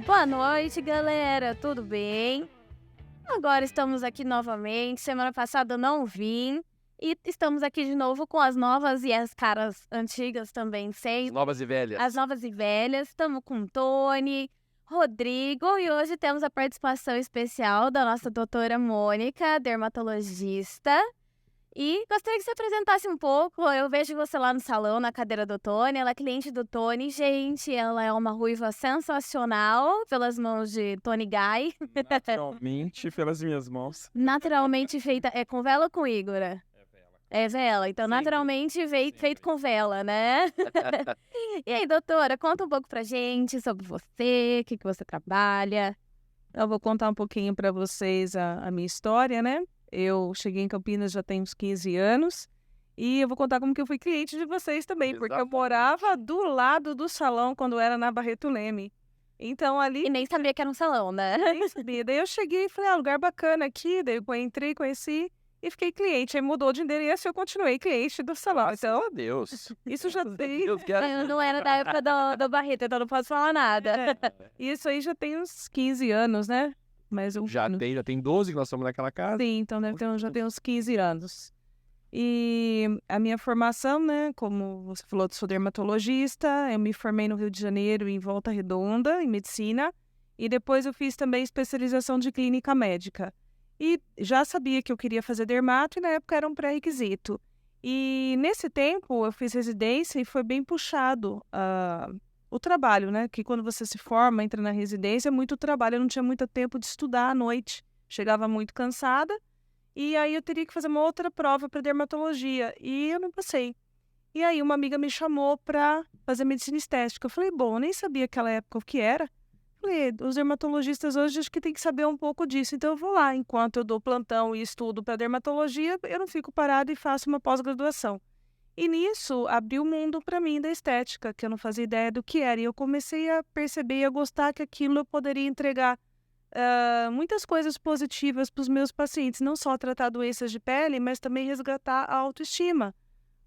Boa noite, galera. Tudo bem? Agora estamos aqui novamente. Semana passada eu não vim. E estamos aqui de novo com as novas e as caras antigas também, sei. As novas e velhas. As novas e velhas. Estamos com Tony, Rodrigo e hoje temos a participação especial da nossa doutora Mônica, dermatologista. E gostaria que você apresentasse um pouco. Eu vejo você lá no salão, na cadeira do Tony. Ela é cliente do Tony. Gente, ela é uma ruiva sensacional pelas mãos de Tony Guy. Naturalmente, pelas minhas mãos. Naturalmente feita. É com vela ou com Igora? É vela. Então, Sempre. naturalmente feito com vela, né? E aí, doutora, conta um pouco pra gente sobre você, o que você trabalha. Eu vou contar um pouquinho para vocês a minha história, né? Eu cheguei em Campinas já tem uns 15 anos e eu vou contar como que eu fui cliente de vocês também, porque eu Exatamente. morava do lado do salão quando era na Barreto Leme. Então ali E nem sabia que era um salão, né? nem sabia. Daí eu cheguei e falei, lugar bacana aqui. Daí eu entrei, conheci e fiquei cliente. Aí mudou de endereço e eu continuei cliente do salão. Então, Meu Deus. isso já tem... Deus, que Eu não era da época do Barreto, então não posso falar nada. Isso aí já tem uns 15 anos, né? Mais um já ano. tem 12 que nós estamos naquela casa. Sim, então já tem uns 15 anos. E a minha formação, né, como você falou, eu sou dermatologista, eu me formei no Rio de Janeiro, em Volta Redonda, em medicina, e depois eu fiz também especialização de clínica médica. E já sabia que eu queria fazer dermato e na época era um pré-requisito. E nesse tempo eu fiz residência e foi bem puxado o trabalho, né? Que quando você se forma, entra na residência, é muito trabalho. Eu não tinha muito tempo de estudar à noite. Chegava muito cansada. E aí eu teria que fazer uma outra prova para dermatologia. E eu não passei. E aí uma amiga me chamou para fazer medicina estética. Eu falei, bom, eu nem sabia aquela época o que era. Falei, os dermatologistas hoje acho que tem que saber um pouco disso. Então eu vou lá. Enquanto eu dou plantão e estudo para dermatologia, eu não fico parada e faço uma pós-graduação. E nisso, abriu o mundo para mim da estética, que eu não fazia ideia do que era. E eu comecei a perceber e a gostar que aquilo eu poderia entregar muitas coisas positivas para os meus pacientes. Não só tratar doenças de pele, mas também resgatar a autoestima.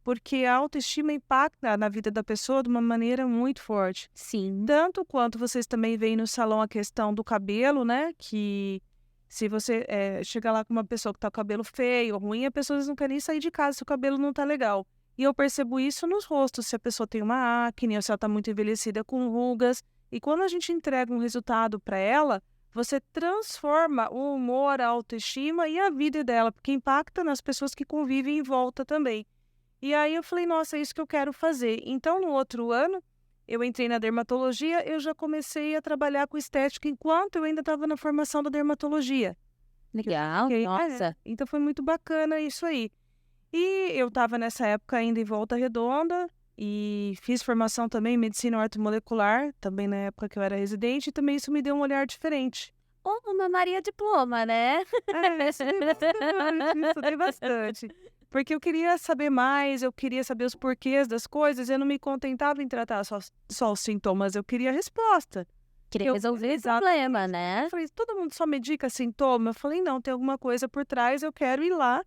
Porque a autoestima impacta na vida da pessoa de uma maneira muito forte. Sim. Tanto quanto vocês também veem no salão a questão do cabelo, né? Que se você chegar lá com uma pessoa que tá com o cabelo feio ou ruim, a pessoa não quer nem sair de casa se o cabelo não tá legal. E eu percebo isso nos rostos, se a pessoa tem uma acne ou se ela está muito envelhecida com rugas. E quando a gente entrega um resultado para ela, você transforma o humor, a autoestima e a vida dela, porque impacta nas pessoas que convivem em volta também. E aí eu falei, nossa, é isso que eu quero fazer. Então, no outro ano, eu entrei na dermatologia, eu já comecei a trabalhar com estética enquanto eu ainda estava na formação da dermatologia. Legal, nossa. Então foi muito bacana isso aí. E eu estava nessa época ainda em Volta Redonda e fiz formação também em medicina ortomolecular, também na época que eu era residente, e também isso me deu um olhar diferente. Uma Maria Diploma, né? Estudei bastante. Porque eu queria saber mais, eu queria saber os porquês das coisas, eu não me contentava em tratar só os sintomas, eu queria a resposta. Queria resolver esse problema, né? Eu falei, todo mundo só medica sintoma? Eu falei, não, tem alguma coisa por trás, eu quero ir lá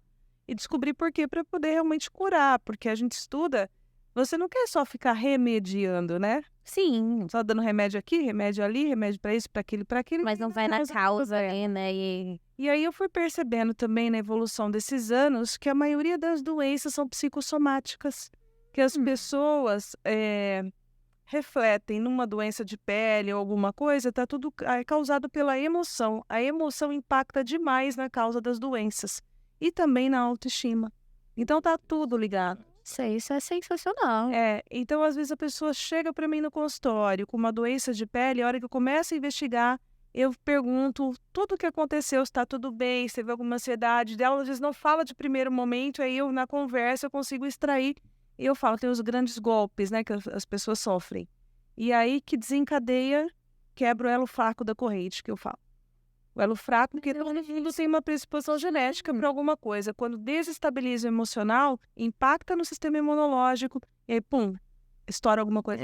e descobrir por quê para poder realmente curar, porque a gente estuda, você não quer só ficar remediando, né? Sim. Só dando remédio aqui, remédio ali, remédio para isso, para aquilo. Mas não vai na causa, né? E aí eu fui percebendo também na evolução desses anos que a maioria das doenças são psicossomáticas, que as pessoas refletem numa doença de pele ou alguma coisa, tá tudo causado pela emoção. A emoção impacta demais na causa das doenças e também na autoestima. Então tá tudo ligado. Isso é sensacional. Então às vezes a pessoa chega para mim no consultório com uma doença de pele, a hora que eu começo a investigar, eu pergunto tudo o que aconteceu, se está tudo bem, se teve alguma ansiedade dela, às vezes não fala de primeiro momento, aí eu na conversa eu consigo extrair e eu falo, tem os grandes golpes, né, que as pessoas sofrem. E aí que desencadeia, quebra o elo fraco da corrente, que eu falo. O elo fraco, porque todo mundo tem uma predisposição genética para alguma coisa. Quando desestabiliza o emocional, impacta no sistema imunológico, e aí, pum, estoura alguma coisa.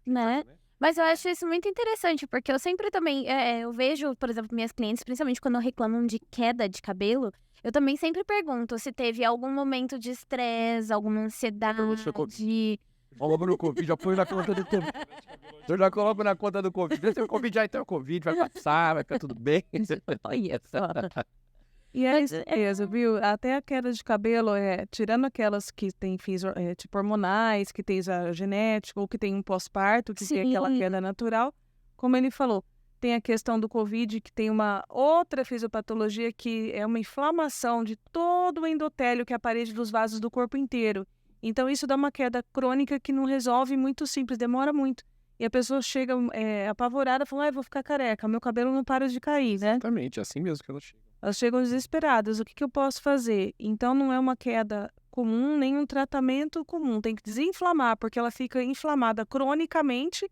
Né? Mas eu acho isso muito interessante, porque eu sempre também, eu vejo, por exemplo, minhas clientes, principalmente quando reclamam de queda de cabelo, eu também sempre pergunto se teve algum momento de estresse, alguma ansiedade, Coloco no Covid, já põe na conta do Covid. Eu já coloco na conta do Covid. Se o Covid já então o Covid, vai passar, vai ficar tudo bem. Olha só. E é isso mesmo, viu? Até a queda de cabelo, tirando aquelas que tem fins tipo hormonais, que tem já genético, ou que tem um pós-parto, que tem aquela Sim. queda natural, como ele falou, tem a questão do Covid, que tem uma outra fisiopatologia que é uma inflamação de todo o endotélio, que é a parede dos vasos do corpo inteiro. Então, isso dá uma queda crônica que não resolve, muito simples, demora muito. E a pessoa chega apavorada, falando, eu vou ficar careca, meu cabelo não para de cair, né? Exatamente, é assim mesmo que ela chega. Elas chegam desesperadas, o que eu posso fazer? Então, não é uma queda comum, nem um tratamento comum, tem que desinflamar, porque ela fica inflamada cronicamente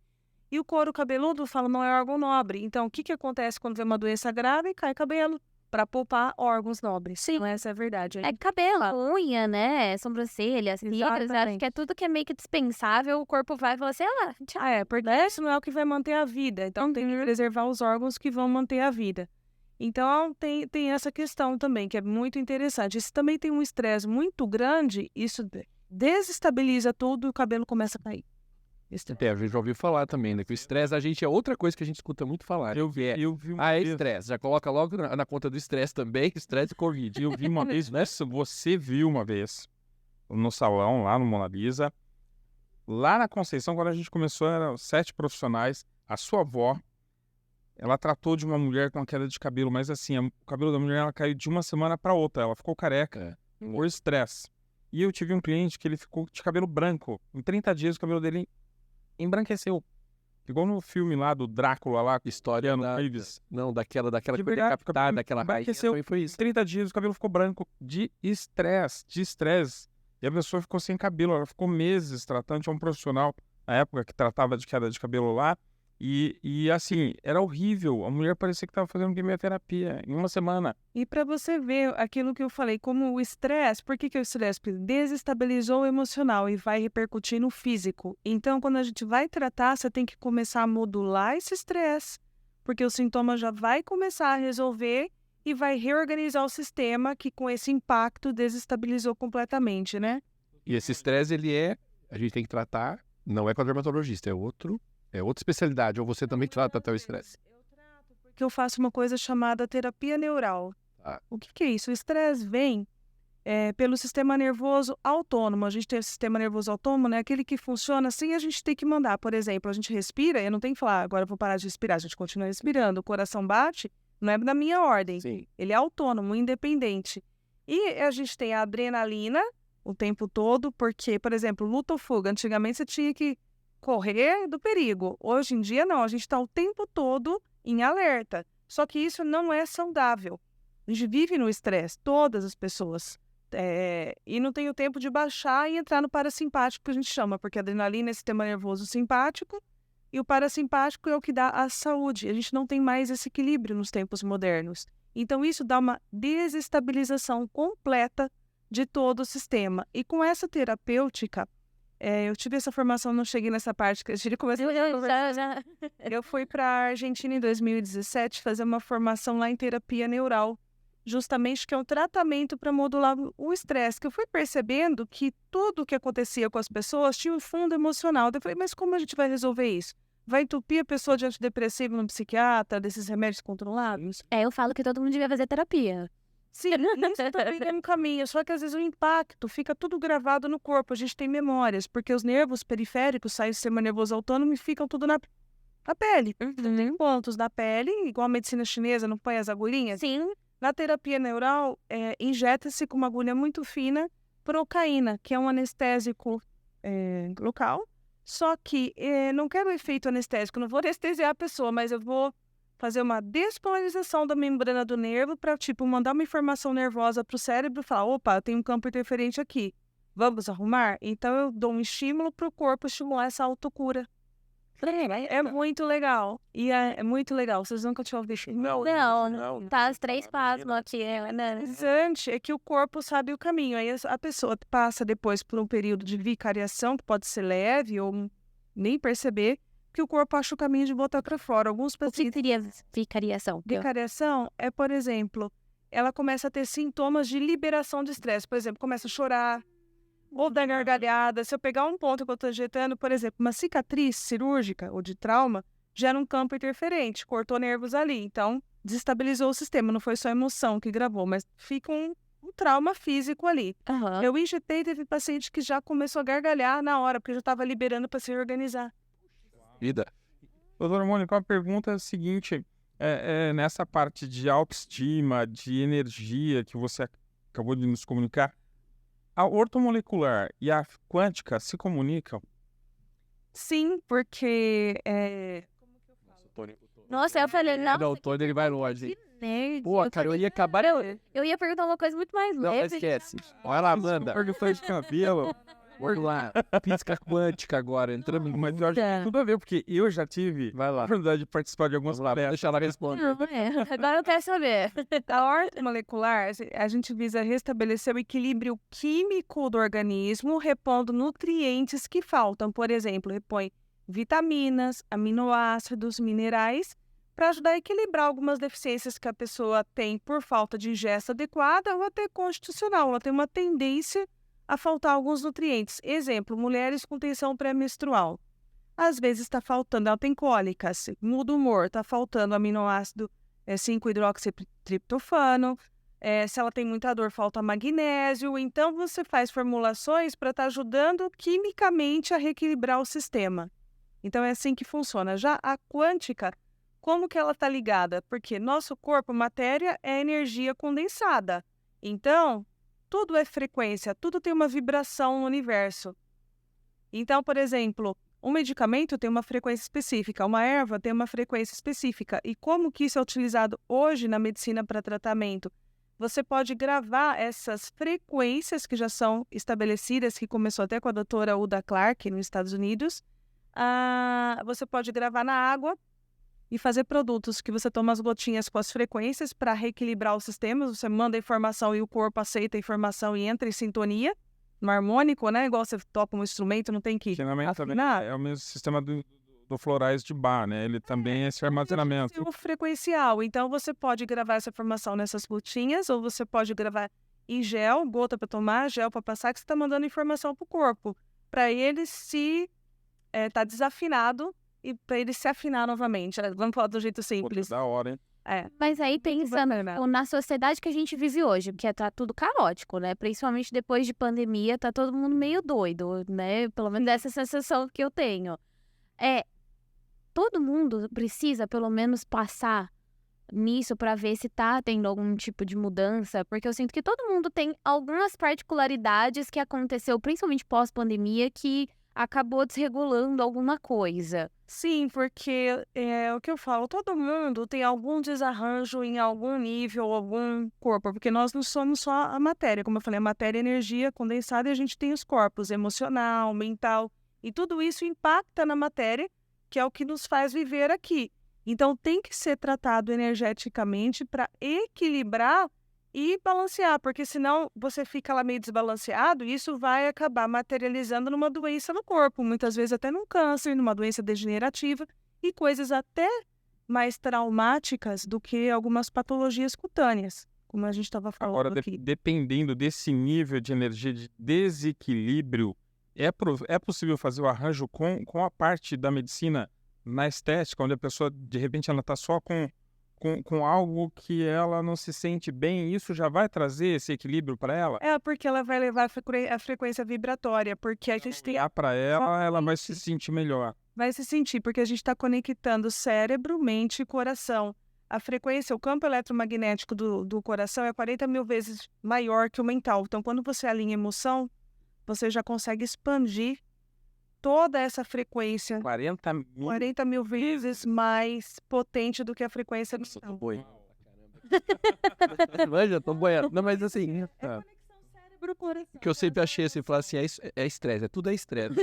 e o couro cabeludo, fala, não é órgão nobre. Então, o que acontece quando vem uma doença grave? Cai cabelo, para poupar órgãos nobres. Sim. Não, essa é a verdade. É cabelo, unha, né? Sobrancelha, cílios. Acho Exatamente. que é tudo que é meio que dispensável. O corpo vai e fala assim, tchau. Porque isso não é o que vai manter a vida. Então, tem que preservar os órgãos que vão manter a vida. Então, tem essa questão também, que é muito interessante. Se também tem um estresse muito grande, isso desestabiliza tudo e o cabelo começa a cair. A gente já ouviu falar também, né? Que o estresse da gente é outra coisa que a gente escuta muito falar. Eu vi uma É vez. estresse. Já coloca logo na conta do estresse também, estresse e Covid. Eu vi uma vez, né? Você viu uma vez no salão, lá no Mona Lisa. Lá na Conceição, quando a gente começou, eram 7 profissionais. A sua avó, ela tratou de uma mulher com queda de cabelo, mas assim, o cabelo da mulher ela caiu de uma semana para outra. Ela ficou careca por estresse. E eu tive um cliente que ele ficou de cabelo branco. Em 30 dias, o cabelo dele embranqueceu. Igual no filme lá do Drácula, lá, História Keanu da... Reeves. Não, daquela De que foi verdade, decapitada, daquela rainha, embranqueceu. foi isso. Em 30 dias, o cabelo ficou branco de estresse. E a pessoa ficou sem cabelo. Ela ficou meses tratando. Tinha um profissional, na época, que tratava de queda de cabelo lá. E assim, era horrível. A mulher parecia que estava fazendo quimioterapia em uma semana. E para você ver aquilo que eu falei, como o estresse, por que o estresse? Porque desestabilizou o emocional e vai repercutir no físico. Então, quando a gente vai tratar, você tem que começar a modular esse estresse, porque o sintoma já vai começar a resolver e vai reorganizar o sistema que com esse impacto desestabilizou completamente, né? E esse estresse, a gente tem que tratar, não é com a dermatologista, é outra especialidade, ou você também trata até o estresse? Eu trato porque eu faço uma coisa chamada terapia neural. O que é isso? O estresse vem pelo sistema nervoso autônomo. A gente tem o sistema nervoso autônomo, né? Aquele que funciona sem a gente ter que mandar. Por exemplo, a gente respira, eu não tenho que falar, agora eu vou parar de respirar. A gente continua respirando, o coração bate, não é da minha ordem. Sim. Ele é autônomo, independente. E a gente tem a adrenalina o tempo todo, porque, por exemplo, luta ou fuga. Antigamente você tinha que correr do perigo. Hoje em dia, não. A gente está o tempo todo em alerta. Só que isso não é saudável. A gente vive no estresse, todas as pessoas. E não tem o tempo de baixar e entrar no parasimpático, que a gente chama, porque a adrenalina é sistema nervoso simpático e o parasimpático é o que dá a saúde. A gente não tem mais esse equilíbrio nos tempos modernos. Então, isso dá uma desestabilização completa de todo o sistema. E com essa terapêutica, eu tive essa formação, não cheguei nessa parte que a gente começou a conversar. Eu fui para a Argentina em 2017 fazer uma formação lá em terapia neural, justamente que é um tratamento para modular o estresse, que eu fui percebendo que tudo o que acontecia com as pessoas tinha um fundo emocional. Eu falei, mas como a gente vai resolver isso? Vai entupir a pessoa de antidepressivo no psiquiatra, desses remédios controlados? Eu falo que todo mundo devia fazer terapia. Sim, isso também é um caminho, só que às vezes o impacto fica tudo gravado no corpo, a gente tem memórias, porque os nervos periféricos saem do sistema nervoso autônomo e ficam tudo na pele. Tem pontos na pele, igual a medicina chinesa, não põe as agulhinhas? Sim. Na terapia neural, injeta-se com uma agulha muito fina procaína, que é um anestésico local, só que não quero efeito anestésico, não vou anestesiar a pessoa, mas eu vou fazer uma despolarização da membrana do nervo para, mandar uma informação nervosa para o cérebro e falar, opa, tem um campo interferente aqui, vamos arrumar? Então, eu dou um estímulo para o corpo estimular essa autocura. É muito legal. E é muito legal. Vocês nunca tinham visto? Não. Tá os 3 passos aqui, né? Interessante é que o corpo sabe o caminho. Aí a pessoa passa depois por um período de vicariação, que pode ser leve ou nem perceber, que o corpo acha o caminho de botar para fora. Alguns O que pacientes... seria vicariação? Vicariação é, por exemplo, ela começa a ter sintomas de liberação de estresse. Por exemplo, começa a chorar, ou da gargalhada. Se eu pegar um ponto que eu estou injetando, por exemplo, uma cicatriz cirúrgica ou de trauma, gera um campo interferente, cortou nervos ali. Então, desestabilizou o sistema. Não foi só a emoção que gravou, mas fica um trauma físico ali. Aham. Eu injetei, teve paciente que já começou a gargalhar na hora, porque já estava liberando para se reorganizar. Vida. Doutora Mônica, a pergunta é a seguinte, nessa parte de autoestima, de energia que você acabou de nos comunicar, a ortomolecular e a quântica se comunicam? Sim, porque Nossa, eu falei, nossa, Não, o Tony ele vai longe, hein? que nerd. Pô, cara, eu ia acabar... Eu ia perguntar uma coisa muito mais Não, leve. esquece. Olha lá, Amanda. Pergunta de cabelo. Vamos lá. Física quântica agora, entramos... Mas eu acho que tem tudo a ver, porque eu já tive Vai a lá. oportunidade de participar de algumas Vamos lá, palestras. deixa ela responder. Não, agora eu quero saber. a ordem molecular, a gente visa restabelecer o equilíbrio químico do organismo, repondo nutrientes que faltam. Por exemplo, repõe vitaminas, aminoácidos, minerais, para ajudar a equilibrar algumas deficiências que a pessoa tem por falta de ingesta adequada ou até constitucional. Ela tem uma tendência a faltar alguns nutrientes. Exemplo, mulheres com tensão pré-menstrual. Às vezes está faltando, ela tem cólicas, muda o humor, está faltando aminoácido 5-hidroxitriptofano. Se ela tem muita dor, falta magnésio. Então, você faz formulações para estar ajudando quimicamente a reequilibrar o sistema. Então, é assim que funciona. Já a quântica, como que ela está ligada? Porque nosso corpo, matéria, é energia condensada. Então, tudo é frequência, tudo tem uma vibração no universo. Então, por exemplo, um medicamento tem uma frequência específica, uma erva tem uma frequência específica. E como que isso é utilizado hoje na medicina para tratamento? Você pode gravar essas frequências que já são estabelecidas, que começou até com a doutora Uda Clark, nos Estados Unidos. Você pode gravar na água e fazer produtos que você toma as gotinhas com as frequências para reequilibrar o sistema. Você manda a informação e o corpo aceita a informação e entra em sintonia, no harmônico, né? Igual você toca um instrumento, não tem que Também afinar. é o mesmo sistema do florais de Bach, né? Ele também é esse armazenamento. O frequencial. Então, você pode gravar essa informação nessas gotinhas, ou você pode gravar em gel, gota para tomar, gel para passar, que você está mandando informação para o corpo, para ele se tá desafinado e para ele se afinar novamente. Vamos falar do jeito Pô, simples. da hora, hein? Mas aí pensando bacana. na sociedade que a gente vive hoje, porque tá tudo caótico, né? Principalmente depois de pandemia, tá todo mundo meio doido, né? Pelo menos essa sensação que eu tenho. Todo mundo precisa pelo menos passar nisso para ver se tá tendo algum tipo de mudança, porque eu sinto que todo mundo tem algumas particularidades que aconteceu, principalmente pós-pandemia, que acabou desregulando alguma coisa. Sim, porque é o que eu falo, todo mundo tem algum desarranjo em algum nível, algum corpo, porque nós não somos só a matéria, como eu falei, a matéria é energia condensada e a gente tem os corpos emocional, mental, e tudo isso impacta na matéria, que é o que nos faz viver aqui. Então, tem que ser tratado energeticamente para equilibrar e balancear, porque senão você fica lá meio desbalanceado e isso vai acabar materializando numa doença no corpo, muitas vezes até num câncer, numa doença degenerativa e coisas até mais traumáticas do que algumas patologias cutâneas, como a gente estava falando Agora, aqui. dependendo desse nível de energia de desequilíbrio, é possível fazer o arranjo com a parte da medicina na estética, onde a pessoa, de repente, ela está só com algo que ela não se sente bem, isso já vai trazer esse equilíbrio para ela? Porque ela vai levar a frequência vibratória, porque a gente tem Para ela vai se sentir melhor. vai se sentir, porque a gente está conectando cérebro, mente e coração. A frequência, o campo eletromagnético do coração é 40 mil vezes maior que o mental. Então, quando você alinha emoção, você já consegue expandir toda essa frequência 40 mil vezes mais potente do que a frequência mental. Boi. Manja, tô boiando. Não, mas assim... O que eu sempre achei assim, falar assim, é estresse, tudo é estresse.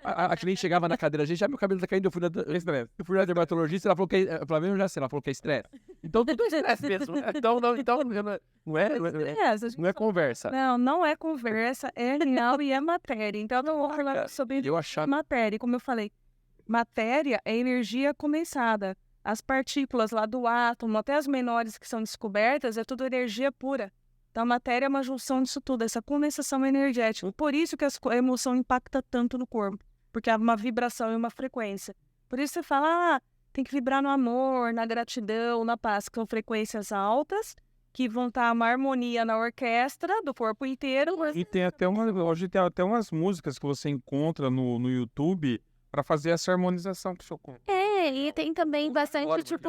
A cliente chegava na cadeira, gente, meu cabelo tá caindo, eu fui na dermatologista, ela falou que ela falou que é estresse. Então tudo é estresse mesmo. Então não é conversa. Não é conversa, é real e é matéria. Então, não vou falar sobre matéria. Como eu falei, matéria é energia condensada. As partículas lá do átomo, até as menores que são descobertas, é tudo energia pura. Então, a matéria é uma junção disso tudo, essa condensação energética. Por isso que a emoção impacta tanto no corpo, porque há uma vibração e uma frequência. Por isso você fala, tem que vibrar no amor, na gratidão, na paz, que são frequências altas, que vão estar uma harmonia na orquestra do corpo inteiro. E tem até hoje tem até umas músicas que você encontra no YouTube para fazer essa harmonização com o seu corpo. E tem também bastante, tipo,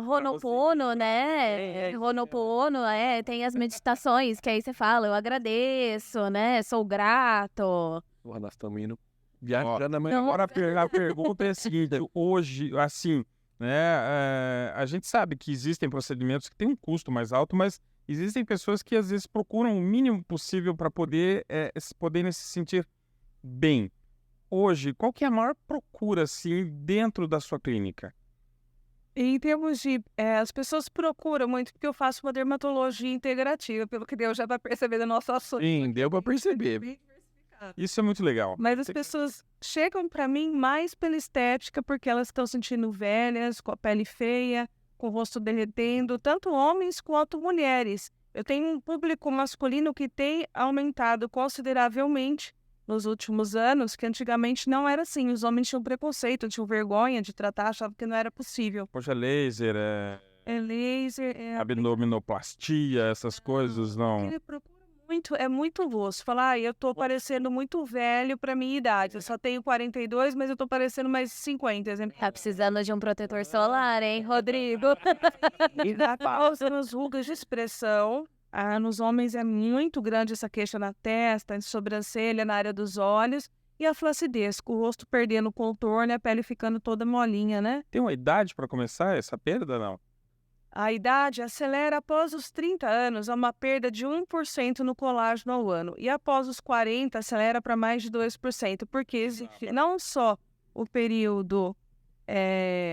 Ho'oponopono, né? Ho'oponopono, tem as meditações, que aí você fala, eu agradeço, né? Sou grato. Nós estamos indo viajando, mas Agora a pergunta é a seguinte, hoje, assim, né, a gente sabe que existem procedimentos que têm um custo mais alto, mas existem pessoas que às vezes procuram o mínimo possível para poderem se sentir bem. Hoje, qual que é a maior procura, assim, dentro da sua clínica? Em termos de... as pessoas procuram muito, porque eu faço uma dermatologia integrativa, pelo que deu já para perceber do nosso assunto. Sim, deu para perceber. Bem diversificado. Isso é muito legal. Mas as pessoas chegam para mim mais pela estética, porque elas estão sentindo velhas, com a pele feia, com o rosto derretendo, tanto homens quanto mulheres. Eu tenho um público masculino que tem aumentado consideravelmente nos últimos anos, que antigamente não era assim. Os homens tinham preconceito, tinham vergonha de tratar, achavam que não era possível. Hoje é laser, laser, abdominoplastia, essas coisas, não. Ele procura muito, é muito rosto. Falar, eu tô parecendo muito velho pra minha idade. Eu só tenho 42, mas eu tô parecendo mais 50. Tá precisando de um protetor solar, hein, Rodrigo? As rugas de expressão. Nos homens é muito grande essa queixa na testa, sobrancelha, na área dos olhos. E a flacidez, com o rosto perdendo o contorno e a pele ficando toda molinha, né? Tem uma idade para começar essa perda, não? A idade acelera após os 30 anos, há uma perda de 1% no colágeno ao ano. E após os 40, acelera para mais de 2%, porque existe não só o período...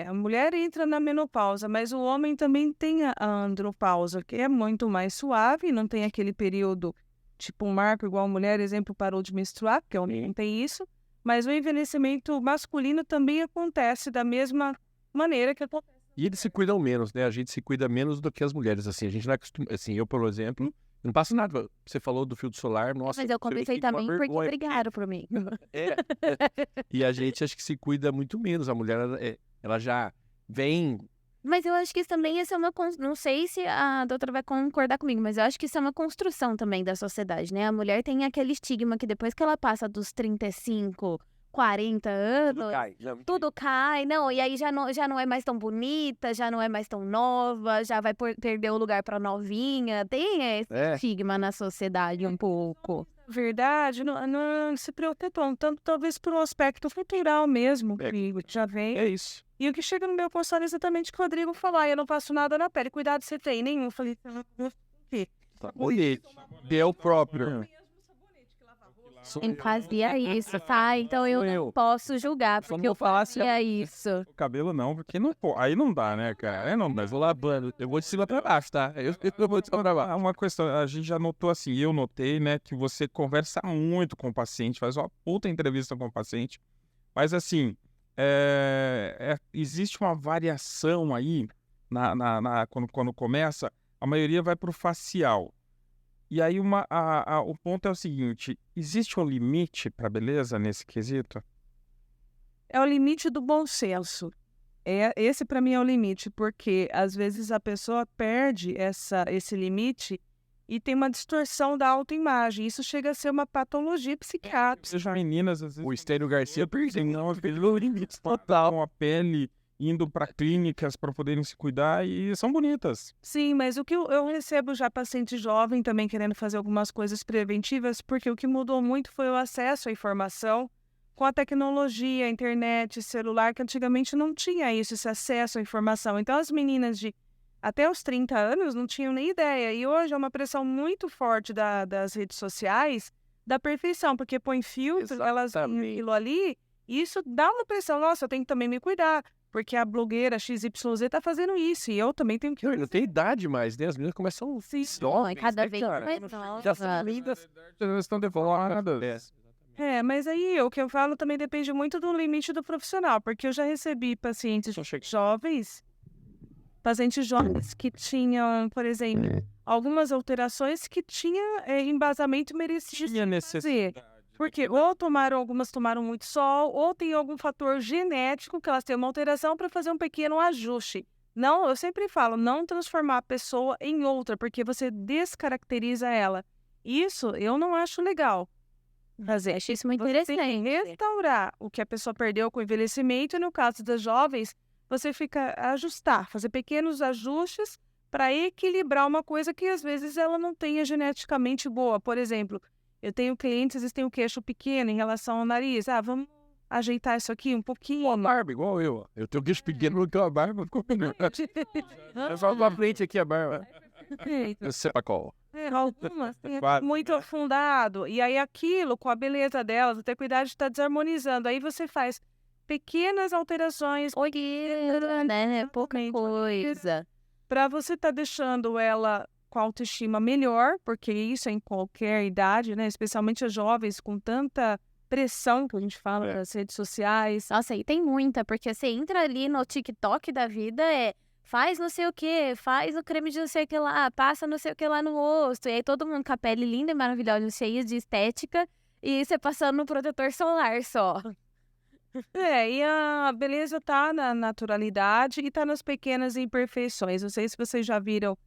a mulher entra na menopausa, mas o homem também tem a andropausa, que é muito mais suave, não tem aquele período, tipo um marco igual a mulher, exemplo, parou de menstruar, porque o homem não tem isso, mas o envelhecimento masculino também acontece da mesma maneira que acontece. E eles se cuidam menos, né? A gente se cuida menos do que as mulheres, assim. A gente não é acostumado... Assim, eu, por exemplo, não passo nada. Você falou do filtro solar, nossa... Mas eu comecei também porque brigaram por mim. E a gente acho que se cuida muito menos. A mulher, ela já vem... Mas eu acho que isso também é uma... Não sei se a doutora vai concordar comigo, mas eu acho que isso é uma construção também da sociedade, né? A mulher tem aquele estigma que depois que ela passa dos 35... 40 anos, tudo cai, não, e aí já não é mais tão bonita, já não é mais tão nova, já vai perder o lugar pra novinha, tem esse estigma na sociedade um pouco. Verdade, não se preocupam tanto, talvez por um aspecto cultural mesmo, que já vem. É isso. E o que chega no meu consultório é exatamente o que o Rodrigo falou, eu não faço nada na pele, cuidado você tem nenhum, eu falei, Sabonete, que é o próprio. Fazia isso, tá? Então eu não posso julgar, porque eu fazia isso. O cabelo não, porque não, aí não dá, né, cara? Aí não dá. Eu vou lavando, eu vou de cima pra baixo, tá? Eu vou de cima pra baixo. Uma questão, a gente já notou assim, eu notei, né, que você conversa muito com o paciente, faz uma puta entrevista com o paciente, mas assim, existe uma variação aí, quando começa, a maioria vai pro facial. E aí o ponto é o seguinte, existe um limite para beleza nesse quesito? É o limite do bom senso. Esse para mim é o limite, porque às vezes a pessoa perde esse limite e tem uma distorção da autoimagem. Isso chega a ser uma patologia psiquiátrica. As meninas, às vezes... O Estênio Garcia não, pelo limite total. Com a pele... indo para clínicas para poderem se cuidar e são bonitas. Sim, mas o que eu recebo já paciente jovem também querendo fazer algumas coisas preventivas, porque o que mudou muito foi o acesso à informação com a tecnologia, a internet, celular, que antigamente não tinha isso, esse acesso à informação. Então as meninas de até os 30 anos não tinham nem ideia. E hoje é uma pressão muito forte das redes sociais da perfeição, porque põe filtro, elas têm aquilo ali, e isso dá uma pressão. Nossa, eu tenho que também me cuidar. Porque a blogueira XYZ tá fazendo isso. E eu também tenho que... Não tem idade mais, né? As meninas começam... Cada vez mais já são lindas. Já estão devoradas. Mas aí o que eu falo também depende muito do limite do profissional. Porque eu já recebi pacientes jovens que tinham, por exemplo, algumas alterações que tinha embasamento merecido Tinha fazer. necessidade. Porque algumas tomaram muito sol, ou tem algum fator genético que elas têm uma alteração para fazer um pequeno ajuste. Não, eu sempre falo, não transformar a pessoa em outra, porque você descaracteriza ela. Isso eu não acho legal fazer. Acho isso muito Você tem que interessante. restaurar o que a pessoa perdeu com o envelhecimento, e no caso das jovens, você fica ajustar, fazer pequenos ajustes para equilibrar uma coisa que às vezes ela não tenha geneticamente boa. Por exemplo, eu tenho clientes, eles têm o queixo pequeno em relação ao nariz. Vamos ajeitar isso aqui um pouquinho. Uma barba, igual eu. Ó. Eu tenho queixo pequeno, não tenho a barba, ficou melhor. Eu falo pra frente aqui a barba. Eu sei pra qual. Algumas têm Quase. muito afundado. E aí aquilo, com a beleza delas, até cuidado de estar desarmonizando. Aí você faz pequenas alterações Olha, né? Pouca coisa. para você estar deixando ela com a autoestima melhor, porque isso é em qualquer idade, né? Especialmente as jovens com tanta pressão que a gente fala nas redes sociais. Nossa, e tem muita, porque você entra ali no TikTok da vida, faz não sei o que, faz o creme de não sei o que lá, passa não sei o que lá no rosto, e aí todo mundo com a pele linda e maravilhosa, cheia de estética, e você passando no protetor solar só. E a beleza tá na naturalidade e tá nas pequenas imperfeições. Não sei se vocês já viram,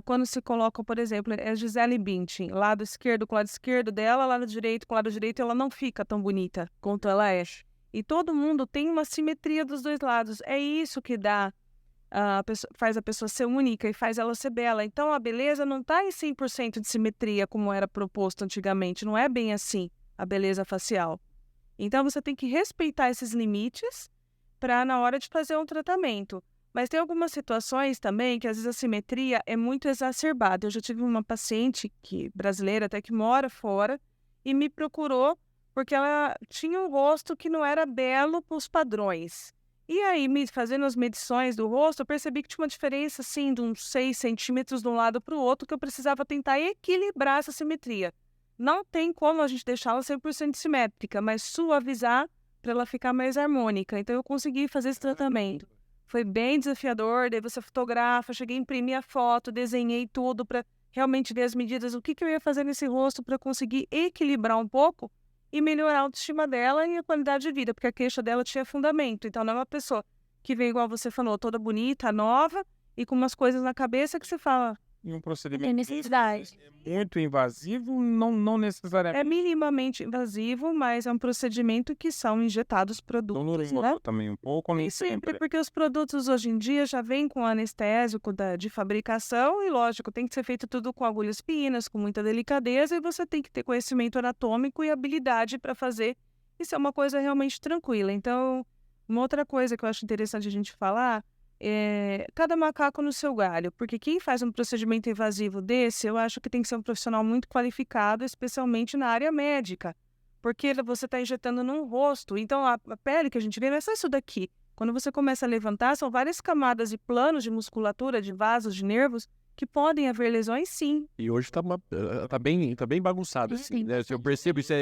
quando se coloca, por exemplo, a Gisele Bündchen, lado esquerdo com o lado esquerdo dela, lado direito com o lado direito, ela não fica tão bonita quanto ela é. E todo mundo tem uma simetria dos dois lados. É isso que dá, faz a pessoa ser única e faz ela ser bela. Então a beleza não tá em 100% de simetria como era proposto antigamente. Não é bem assim a beleza facial. Então, você tem que respeitar esses limites para na hora de fazer um tratamento. Mas tem algumas situações também que, às vezes, a simetria é muito exacerbada. Eu já tive uma paciente brasileira, até que mora fora, e me procurou porque ela tinha um rosto que não era belo para os padrões. E aí, fazendo as medições do rosto, eu percebi que tinha uma diferença, assim, de uns 6 centímetros de um lado para o outro, que eu precisava tentar equilibrar essa simetria. Não tem como a gente deixá-la 100% simétrica, mas suavizar para ela ficar mais harmônica. Então, eu consegui fazer esse tratamento. Foi bem desafiador, daí você fotografa, cheguei a imprimir a foto, desenhei tudo para realmente ver as medidas, o que eu ia fazer nesse rosto para conseguir equilibrar um pouco e melhorar a autoestima dela e a qualidade de vida, porque a queixa dela tinha fundamento. Então, não é uma pessoa que vem, igual você falou, toda bonita, nova, e com umas coisas na cabeça que você fala... E um procedimento Tem necessidade. muito invasivo, não necessariamente. É minimamente invasivo, mas é um procedimento que são injetados produtos, Doloroso né? também um pouco, nem Nem sempre, sempre. porque os produtos hoje em dia já vêm com anestésico de fabricação e, lógico, tem que ser feito tudo com agulhas finas, com muita delicadeza, e você tem que ter conhecimento anatômico e habilidade para fazer. Isso é uma coisa realmente tranquila. Então, uma outra coisa que eu acho interessante a gente falar é cada macaco no seu galho, porque quem faz um procedimento invasivo desse, eu acho que tem que ser um profissional muito qualificado, especialmente na área médica, porque você está injetando num rosto, então a pele que a gente vê não é só isso daqui. Quando você começa a levantar, são várias camadas e planos de musculatura, de vasos, de nervos, que podem haver lesões, sim. E hoje tá bem bagunçado, assim, né? Eu percebo isso,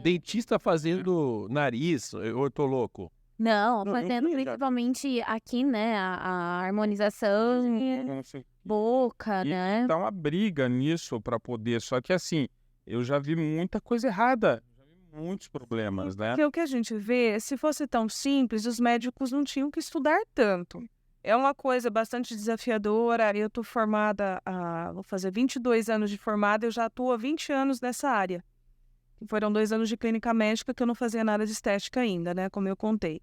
dentista fazendo nariz, eu tô louco. Não, Não, fazendo eu- principalmente aqui, né, a harmonização, Não sei. boca, E né? tá uma briga nisso para poder. Só que assim, eu já vi muita coisa errada. Já vi muitos problemas, né? Porque o que a gente vê, se fosse tão simples, os médicos não tinham que estudar tanto. É uma coisa bastante desafiadora. Eu estou formada, vou fazer 22 anos de formada, eu já atuo há 20 anos nessa área. Foram 2 anos de clínica médica que eu não fazia nada de estética ainda, né? Como eu contei.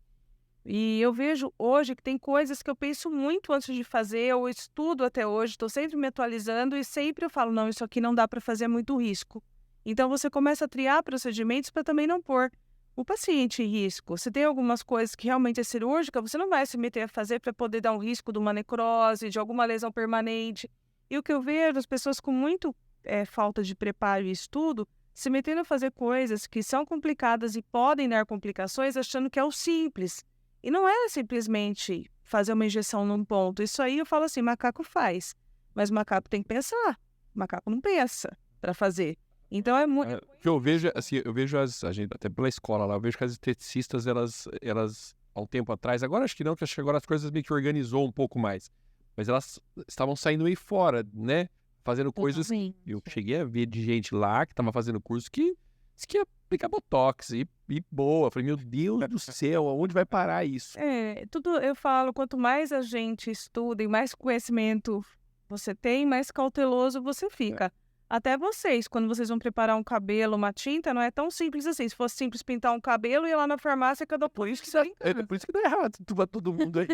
E eu vejo hoje que tem coisas que eu penso muito antes de fazer, eu estudo até hoje, estou sempre me atualizando e sempre eu falo, não, isso aqui não dá para fazer, é muito risco. Então você começa a triar procedimentos para também não pôr o paciente em risco. Se tem algumas coisas que realmente é cirúrgica, você não vai se meter a fazer para poder dar um risco de uma necrose, de alguma lesão permanente. E o que eu vejo, as pessoas com muito falta de preparo e estudo, se metendo a fazer coisas que são complicadas e podem dar complicações, achando que é o simples. E não é simplesmente fazer uma injeção num ponto. Isso aí eu falo assim, macaco faz. Mas macaco tem que pensar. Macaco não pensa para fazer. Então é muito... O que eu vejo, assim, a gente, até pela escola lá, eu vejo que as esteticistas, elas, há um tempo atrás, agora acho que não, porque acho que agora as coisas meio que organizou um pouco mais. Mas elas estavam saindo aí fora, né? fazendo coisas. Totalmente. Eu cheguei a ver de gente lá que tava fazendo curso que disse que ia aplicar botox e boa. Eu falei, meu Deus do céu, aonde vai parar isso? Tudo eu falo, quanto mais a gente estuda e mais conhecimento você tem, mais cauteloso você fica. Até vocês, quando vocês vão preparar um cabelo, uma tinta, não é tão simples assim. Se fosse simples pintar um cabelo, ia lá na farmácia cada Por isso que dá errado pra todo mundo aí.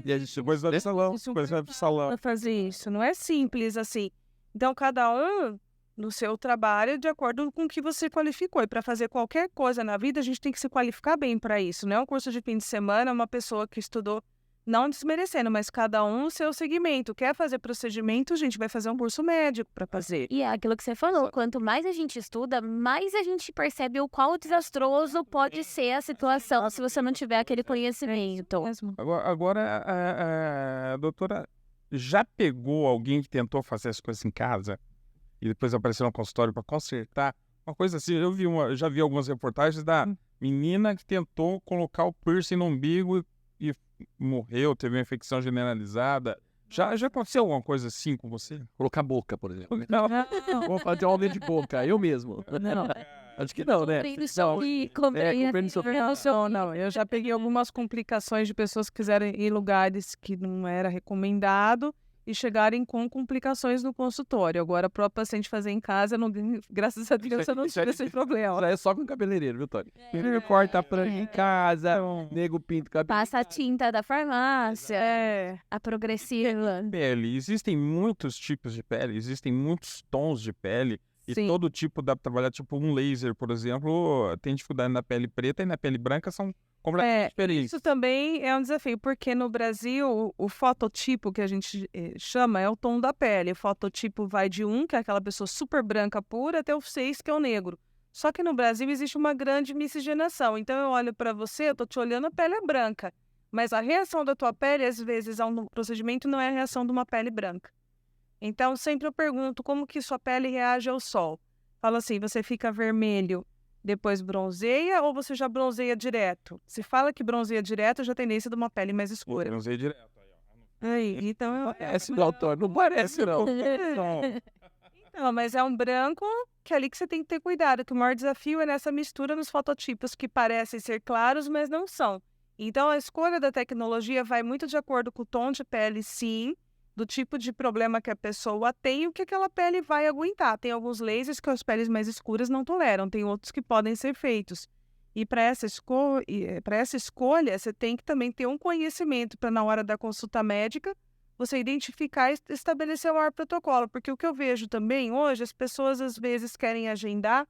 E a gente depois vai pro salão, depois vai pro salão. para fazer isso. Não é simples assim. Então, cada um no seu trabalho de acordo com o que você qualificou. E para fazer qualquer coisa na vida, a gente tem que se qualificar bem para isso. Não é um curso de fim de semana, uma pessoa que estudou, não desmerecendo, mas cada um o seu segmento. Quer fazer procedimento, a gente vai fazer um curso médico para fazer. E é aquilo que você falou, quanto mais a gente estuda, mais a gente percebe o qual desastroso pode ser a situação se você não tiver aquele conhecimento. Agora, a doutora já pegou alguém que tentou fazer as coisas em casa e depois apareceu no consultório para consertar? Uma coisa assim, eu já vi algumas reportagens da menina que tentou colocar o piercing no umbigo e morreu, teve uma infecção generalizada. Já aconteceu alguma coisa assim com você? Colocar boca, por exemplo. Não. Vou fazer um aumento de boca, eu mesmo. Não. Acho que não, né? Não. Eu já peguei algumas complicações de pessoas que quiseram ir em lugares que não era recomendado e chegarem com complicações no consultório. Agora, para o paciente fazer em casa, não, graças a Deus, eu não tive esse problema. É só com cabeleireiro, viu, Tony? Corta a franja em casa, nego pinta o cabelo. Passa a tinta da farmácia, a progressiva. Pele, existem muitos tipos de pele, existem muitos tons de pele. E Sim. todo tipo dá para trabalhar, tipo um laser, por exemplo, tem dificuldade na pele preta e na pele branca são completamente diferentes. Isso também é um desafio, porque no Brasil o fototipo que a gente chama é o tom da pele. O fototipo vai de 1, que é aquela pessoa super branca pura, até o 6, que é o negro. Só que no Brasil existe uma grande miscigenação. Então eu olho para você, eu tô te olhando, a pele é branca. Mas a reação da tua pele, às vezes, a um procedimento não é a reação de uma pele branca. Então, sempre eu pergunto como que sua pele reage ao sol. Fala assim, você fica vermelho, depois bronzeia ou você já bronzeia direto? Se fala que bronzeia direto, já tem tendência de uma pele mais escura. Bronzeia direto. Então Não parece não, Tony, não parece não. Não, mas é um branco que é ali que você tem que ter cuidado, que o maior desafio é nessa mistura nos fototipos que parecem ser claros, mas não são. Então, a escolha da tecnologia vai muito de acordo com o tom de pele, sim, do tipo de problema que a pessoa tem e o que aquela pele vai aguentar. Tem alguns lasers que as peles mais escuras não toleram, tem outros que podem ser feitos. E para essa escolha, você tem que também ter um conhecimento para, na hora da consulta médica, você identificar e estabelecer o maior protocolo. Porque o que eu vejo também hoje, as pessoas às vezes querem agendar.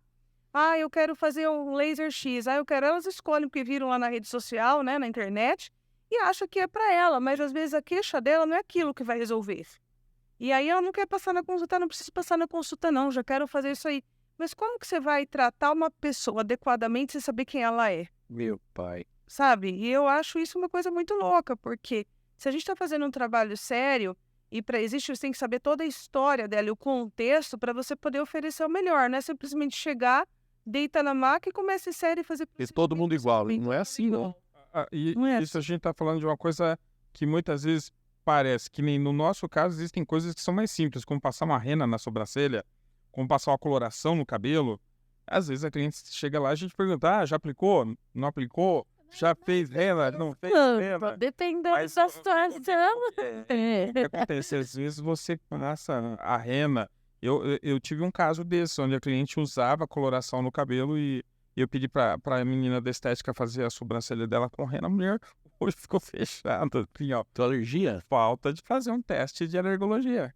Eu quero fazer um laser X. Elas escolhem porque viram lá na rede social, né, na internet, e acham que é para ela, mas às vezes a queixa dela não é aquilo que vai resolver. E aí ela não quer passar na consulta, não precisa passar na consulta não, já quero fazer isso aí. Mas como que você vai tratar uma pessoa adequadamente sem saber quem ela é? Meu pai. Sabe? E eu acho isso uma coisa muito louca, porque se a gente está fazendo um trabalho sério, e para existir, você tem que saber toda a história dela e o contexto para você poder oferecer o melhor, não é simplesmente chegar, deita na maca e começa em série e fazer... E todo mundo igual, não é assim não. Não é Isso a gente está falando de uma coisa que muitas vezes parece que nem no nosso caso existem coisas que são mais simples, como passar uma rena na sobrancelha, como passar uma coloração no cabelo. Às vezes a cliente chega lá e a gente pergunta, já aplicou? Não aplicou? Já fez rena? Não fez rena? Dependendo da situação. O que acontece? Às vezes você passa a rena. Eu tive um caso desse, onde a cliente usava coloração no cabelo e eu pedi pra menina da estética fazer a sobrancelha dela com rena. A mulher hoje ficou fechada. Assim, ó. Tua alergia? Falta de fazer um teste de alergologia.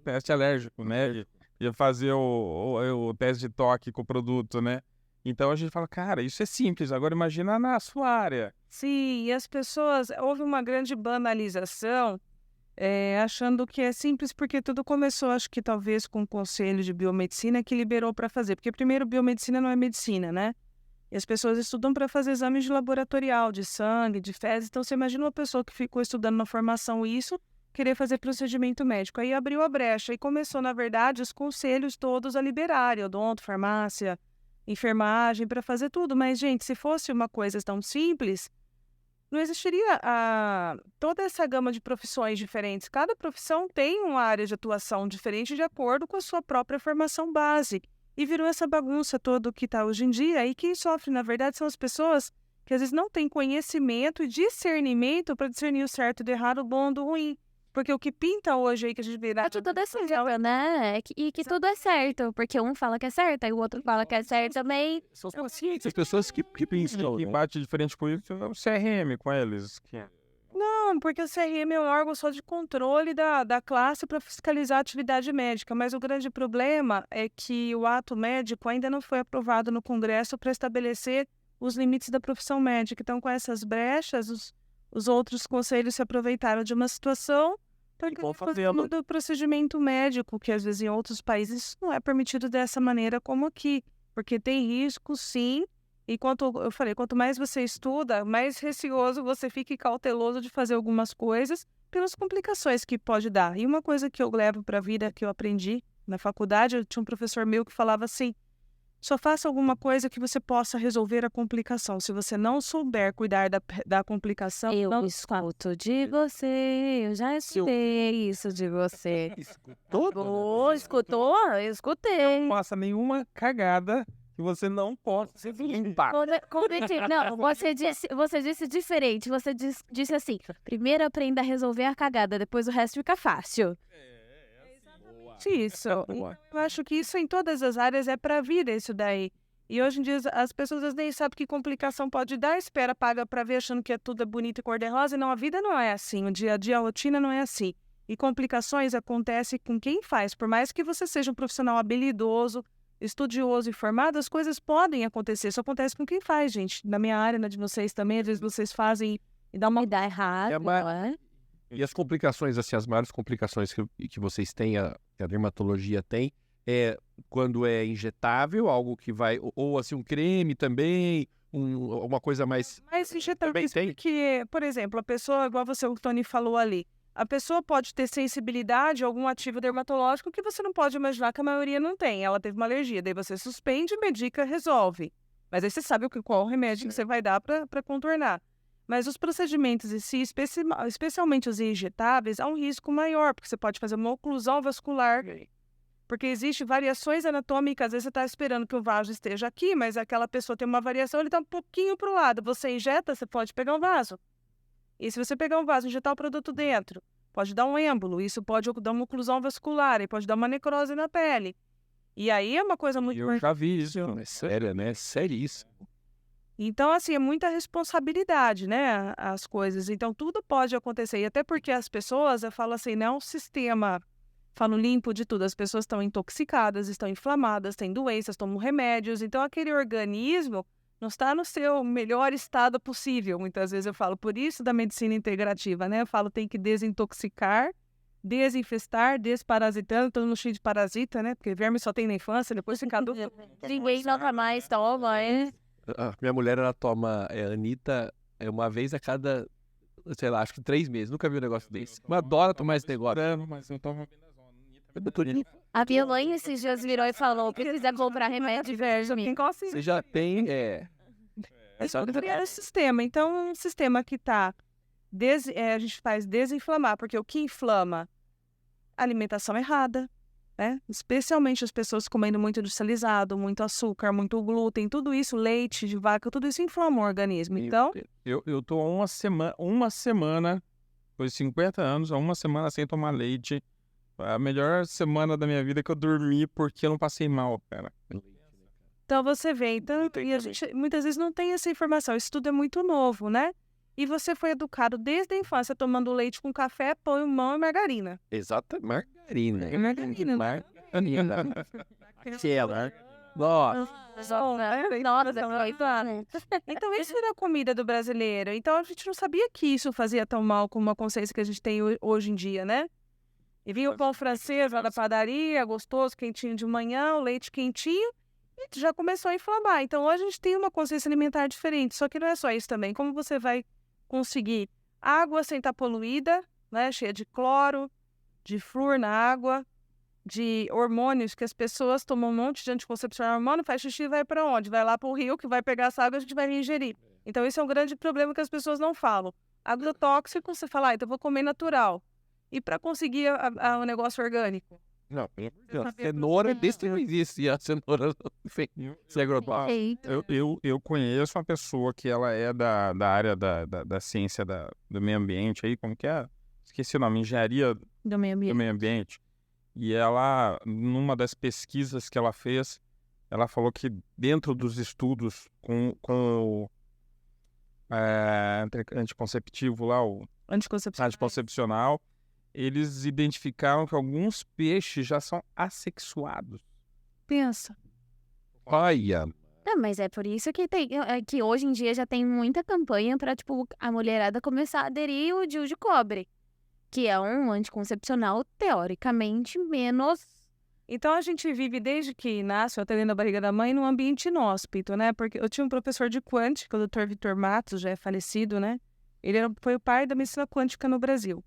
Teste alérgico, né? Ia fazer o teste de toque com o produto, né? Então a gente fala, cara, isso é simples. Agora imagina na sua área. Sim, e as pessoas... Houve uma grande banalização, achando que é simples, porque tudo começou, acho que talvez com o Conselho de Biomedicina que liberou para fazer. Porque primeiro, biomedicina não é medicina, né? E as pessoas estudam para fazer exames de laboratorial, de sangue, de fezes. Então você imagina uma pessoa que ficou estudando na formação isso, querer fazer procedimento médico. Aí abriu a brecha e começou, na verdade, os conselhos todos a liberarem, odonto, farmácia, enfermagem, para fazer tudo. Mas, gente, se fosse uma coisa tão simples, não existiria toda essa gama de profissões diferentes. Cada profissão tem uma área de atuação diferente de acordo com a sua própria formação base. E virou essa bagunça toda que está hoje em dia. E quem sofre, na verdade, são as pessoas que às vezes não têm conhecimento e discernimento para discernir o certo do errado, o bom do ruim. Porque o que pinta hoje aí que a gente vê... Que tudo é certo, né? E que tudo é certo, porque um fala que é certo, aí o outro fala que é certo também. São os pacientes, as pessoas que pensam. Quem bate diferente com isso é o CRM com eles. Não, porque o CRM é um órgão só de controle da classe para fiscalizar a atividade médica, mas o grande problema é que o ato médico ainda não foi aprovado no Congresso para estabelecer os limites da profissão médica. Então, com essas brechas, os outros conselhos se aproveitaram de uma situação para fazer do procedimento médico, que às vezes em outros países não é permitido dessa maneira como aqui, porque tem risco, sim. E quanto mais você estuda, mais receoso você fica e cauteloso de fazer algumas coisas pelas complicações que pode dar. E uma coisa que eu levo para a vida, que eu aprendi na faculdade, eu tinha um professor meu que falava assim, só faça alguma coisa que você possa resolver a complicação. Se você não souber cuidar da complicação... Eu escuto de você, eu já escutei isso de você. Escutou? Escutou? Eu escutei. Não faça nenhuma cagada que você não possa se limpar. Não, você disse diferente. Você disse assim, primeiro aprenda a resolver a cagada, depois o resto fica fácil. Isso. Então, eu acho que isso em todas as áreas é para a vida, isso daí. E hoje em dia as pessoas nem sabem que complicação pode dar, espera, paga para ver, achando que tudo é bonito e cor-de-rosa. Não, a vida não é assim, o dia a dia, a rotina não é assim. E complicações acontecem com quem faz. Por mais que você seja um profissional habilidoso, estudioso e formado, as coisas podem acontecer. Isso acontece com quem faz, gente. Na minha área, na de vocês também, às vezes vocês fazem e dá errado, não é? E as complicações, assim, as maiores complicações que vocês têm, que a dermatologia tem, é quando é injetável, algo que vai... Ou assim, um creme também, uma coisa mais... Mas injetável, porque, por exemplo, a pessoa, igual o Tony falou ali, a pessoa pode ter sensibilidade a algum ativo dermatológico que você não pode imaginar que a maioria não tem. Ela teve uma alergia, daí você suspende, medica, resolve. Mas aí você sabe qual o remédio que você vai dar para contornar. Mas os procedimentos em si, especialmente os injetáveis, há um risco maior, porque você pode fazer uma oclusão vascular, porque existem variações anatômicas, às vezes você está esperando que o vaso esteja aqui, mas aquela pessoa tem uma variação, ele está um pouquinho para o lado. Você injeta, você pode pegar um vaso. E se você pegar um vaso e injetar o produto dentro, pode dar um êmbolo, isso pode dar uma oclusão vascular, e pode dar uma necrose na pele. E aí é uma coisa muito... Eu já vi isso. É sério, né? É seríssimo. Então, assim, é muita responsabilidade, né, as coisas. Então, tudo pode acontecer. E até porque as pessoas, eu falo assim, não é um sistema, falo limpo de tudo. As pessoas estão intoxicadas, estão inflamadas, têm doenças, tomam remédios. Então, aquele organismo não está no seu melhor estado possível. Muitas vezes eu falo, por isso da medicina integrativa, né? Eu falo, tem que desintoxicar, desinfestar, desparasitando, todo mundo cheio de parasita, né? Porque verme só tem na infância, depois fica adulto. Ninguém nunca mais toma, é? Minha mulher, ela toma Anitta uma vez a cada, sei lá, acho que 3 meses. Nunca vi um negócio desse. Mas adora tomar esse negócio. Mas eu tomo... A minha mãe esses dias virou e falou, precisa comprar remédio de verme. Você já tem... É só criar esse sistema. Então, um sistema que está... a gente faz desinflamar, porque o que inflama? Alimentação errada, né? Especialmente as pessoas comendo muito industrializado, muito açúcar, muito glúten, tudo isso, leite de vaca, tudo isso inflama o organismo. Então... Eu tô há uma semana, depois de 50 anos, há uma semana sem tomar leite. A melhor semana da minha vida que eu dormi porque eu não passei mal, cara. Então você vê, e a gente muitas vezes não tem essa informação, isso tudo é muito novo, né? E você foi educado desde a infância tomando leite com café, pão, mão e margarina. Exato, margarina. Margarina. Então isso era a comida do brasileiro. Então a gente não sabia que isso fazia tão mal com uma consciência que a gente tem hoje em dia, né? E vinha o pão francês lá da padaria, gostoso, quentinho de manhã, o leite quentinho, e já começou a inflamar. Então hoje a gente tem uma consciência alimentar diferente. Só que não é só isso também. Como você vai conseguir água sem estar poluída, né? Cheia de cloro, de flúor na água, de hormônios, que as pessoas tomam um monte de anticoncepcional hormônio, faz xixi e vai para onde? Vai lá para o rio, que vai pegar essa água e a gente vai ingerir. Então, esse é um grande problema que as pessoas não falam. Agrotóxico, você fala, então eu vou comer natural. E para conseguir o negócio orgânico? Não, cenoura desse não existe. E a cenoura se agrotóxico. Eu conheço uma pessoa que ela é da área da ciência do meio ambiente aí, como que é? Esqueci o nome, engenharia Do meio ambiente. do meio ambiente. E ela, numa das pesquisas que ela fez, ela falou que dentro dos estudos com o anticonceptivo lá, o anticoncepcional, eles identificaram que alguns peixes já são assexuados. Pensa. Olha, Mas é por isso que que hoje em dia já tem muita campanha pra, tipo, a mulherada começar a aderir o DIU de cobre, que é um anticoncepcional teoricamente menos. Então, a gente vive desde que nasce, até dentro da barriga da mãe, num ambiente inóspito, né? Porque eu tinha um professor de quântica, o Dr. Vitor Matos, já é falecido, né? Ele foi o pai da medicina quântica no Brasil.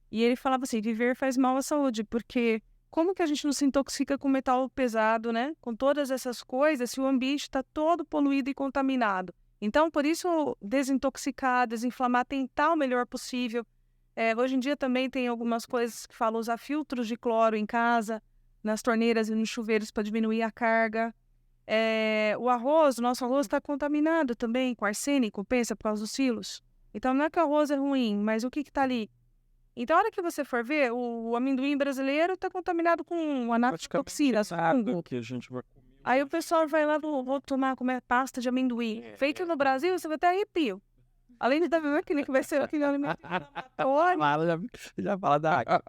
E ele falava assim, viver faz mal à saúde, porque como que a gente não se intoxica com metal pesado, né? Com todas essas coisas, se o ambiente está todo poluído e contaminado. Então, por isso, desintoxicar, desinflamar, tentar o melhor possível. Hoje em dia também tem algumas coisas que falam usar filtros de cloro em casa, nas torneiras e nos chuveiros para diminuir a carga. O nosso arroz está contaminado também com arsênico, pensa, por causa dos silos. Então, não é que o arroz é ruim, mas o que está ali? Então, a hora que você for ver, o amendoim brasileiro está contaminado com anaftoxinas, fungo. Que a gente vai comer. Aí o pessoal vai lá, vou comer pasta de amendoim. Feito no Brasil, você vai ter arrepio. Além de dar que vai ser aquele alimento inflamatório. Já fala da água.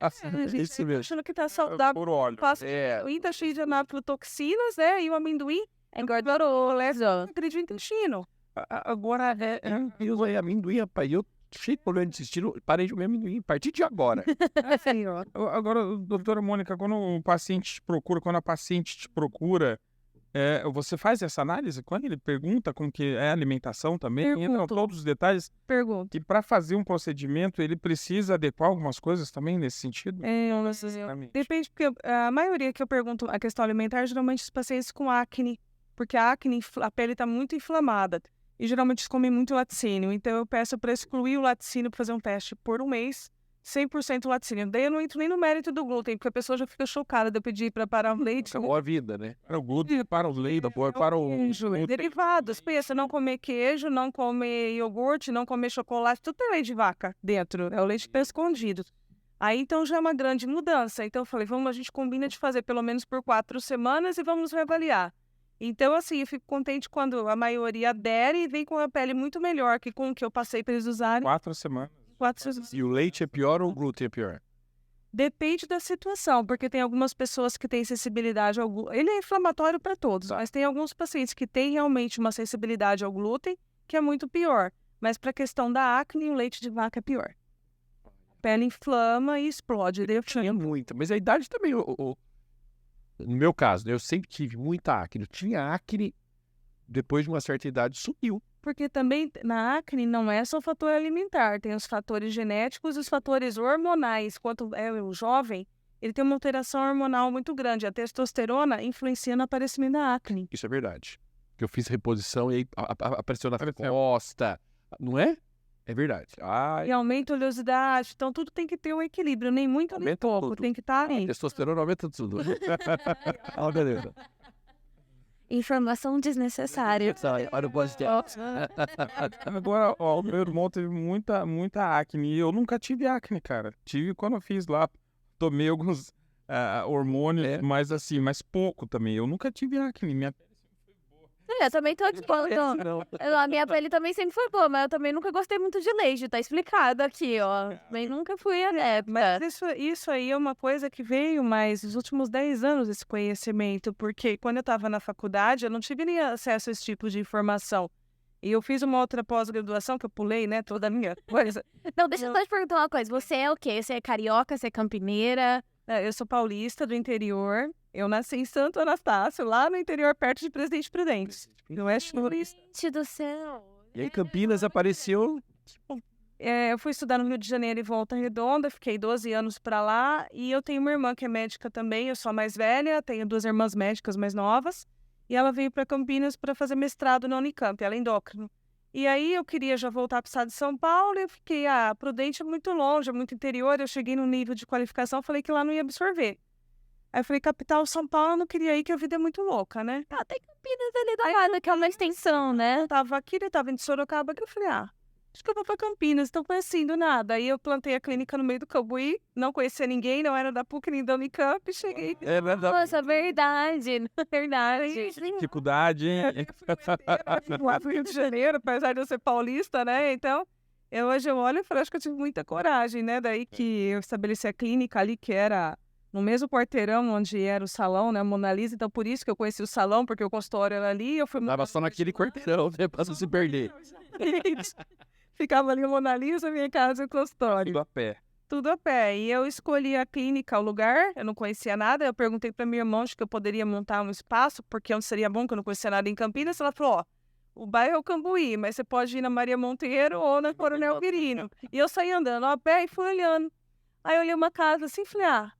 Isso mesmo. Achando que tá saudável. Por óleo. Passa tá cheio de anaftoxinas, né? E o amendoim é gorduroso. Agride o intestino. Agora, eu usei amendoim, rapaz. Eu cheio de problema de intestino, parei de comer amendoim a partir de agora. Agora, doutora Mônica, quando a paciente te procura, você faz essa análise? Quando ele pergunta como que é a alimentação também, entram todos os detalhes? Pergunta. E para fazer um procedimento, ele precisa adequar algumas coisas também nesse sentido? Depende, porque a maioria que eu pergunto a questão alimentar, geralmente os pacientes com acne, porque a acne, a pele está muito inflamada. E geralmente eles comem muito laticínio. Então eu peço para excluir o laticínio para fazer um teste por um mês, 100% laticínio. Daí eu não entro nem no mérito do glúten, porque a pessoa já fica chocada de eu pedir para parar o leite. Acabou a vida, né? Para o glúten, para o leite, para o queijo, derivados. Pensa, não comer queijo, não comer iogurte, não comer chocolate, tudo tem leite de vaca dentro. É o leite que está escondido. Aí então já é uma grande mudança. Então eu falei, a gente combina de fazer pelo menos por 4 semanas e vamos reavaliar. Então, assim, eu fico contente quando a maioria adere e vem com a pele muito melhor que com o que eu passei para eles usarem. 4 semanas. 4 semanas. E o leite é pior ou o glúten é pior? Depende da situação, porque tem algumas pessoas que têm sensibilidade ao glúten. Ele é inflamatório para todos, mas tem alguns pacientes que têm realmente uma sensibilidade ao glúten, que é muito pior. Mas para a questão da acne, o leite de vaca é pior. A pele inflama e explode. Eu tinha muita, mas a idade também... No meu caso, né, eu sempre tive muita acne. Eu tinha acne, depois de uma certa idade, sumiu. Porque também na acne não é só fator alimentar, tem os fatores genéticos e os fatores hormonais. Quanto é o jovem, ele tem uma alteração hormonal muito grande. A testosterona influencia no aparecimento da acne. Isso é verdade. Porque eu fiz reposição e aí apareceu na costa. Não é? É verdade. E aumenta a oleosidade. Então, tudo tem que ter um equilíbrio. Nem muito, nem pouco. Tem que estar aí. Testosterona aumenta tudo. Beleza. Informação desnecessária. Olha o podcast. Agora, o meu irmão teve muita acne. Eu nunca tive acne, cara. Tive quando eu fiz lá. Tomei alguns hormônios, mas assim, mas pouco também. Eu nunca tive acne. Minha pele Eu também tô de boa. A minha pele também sempre foi boa, mas eu também nunca gostei muito de leite. Tá explicado aqui, ó. Também nunca fui adepta. Mas isso aí é uma coisa que veio mais nos últimos 10 anos, esse conhecimento. Porque quando eu estava na faculdade, eu não tive nem acesso a esse tipo de informação. E eu fiz uma outra pós-graduação, que eu pulei, né, toda a minha coisa. Não, deixa eu só te perguntar uma coisa. Você é o quê? Você é carioca? Você é campineira? Eu sou paulista, do interior. Eu nasci em Santo Anastácio, lá no interior, perto de Presidente Prudente. No oeste paulista. Gente do céu. E aí Campinas apareceu... Eu fui estudar no Rio de Janeiro e Volta Redonda, fiquei 12 anos para lá. E eu tenho uma irmã que é médica também, eu sou a mais velha, tenho 2 irmãs médicas mais novas. E ela veio para Campinas para fazer mestrado na Unicamp, ela é endócrino. E aí eu queria já voltar para o estado de São Paulo e eu fiquei, Prudente é muito longe, é muito interior. Eu cheguei num nível de qualificação, falei que lá não ia absorver. Aí eu falei, capital São Paulo, eu não queria ir, que a vida é muito louca, né? Tem Campinas ali do lado, que é uma extensão, né? Eu tava aqui, ele tava em Sorocaba, que eu falei, acho que eu vou pra Campinas. Então foi assim, do nada. Aí eu plantei a clínica no meio do Cambuí, não conhecia ninguém, não era da PUC nem da Unicamp, e cheguei. É verdade. Nossa, verdade, verdade. Dificuldade, hein? Aí eu fui lá pro Rio de Janeiro, apesar de eu ser paulista, né? Então, hoje eu olho e falo, acho que eu tive muita coragem, né? Daí que eu estabeleci a clínica ali, que era no mesmo quarteirão onde era o salão, né? A Mona Lisa. Então, por isso que eu conheci o salão, porque o consultório era ali. Eu fui Tava só naquele quarteirão, né? Pra não se perder. Ficava ali a Mona Lisa, minha casa e o consultório. Tudo a pé. Tudo a pé. E eu escolhi a clínica, o lugar, eu não conhecia nada. Eu perguntei para minha irmã, acho que eu poderia montar um espaço, porque onde seria bom, que eu não conhecia nada em Campinas. Ela falou, o bairro é o Cambuí, mas você pode ir na Maria Monteiro ou na Coronel Quirino. E eu saí andando a pé e fui olhando. Aí eu olhei uma casa assim, falei,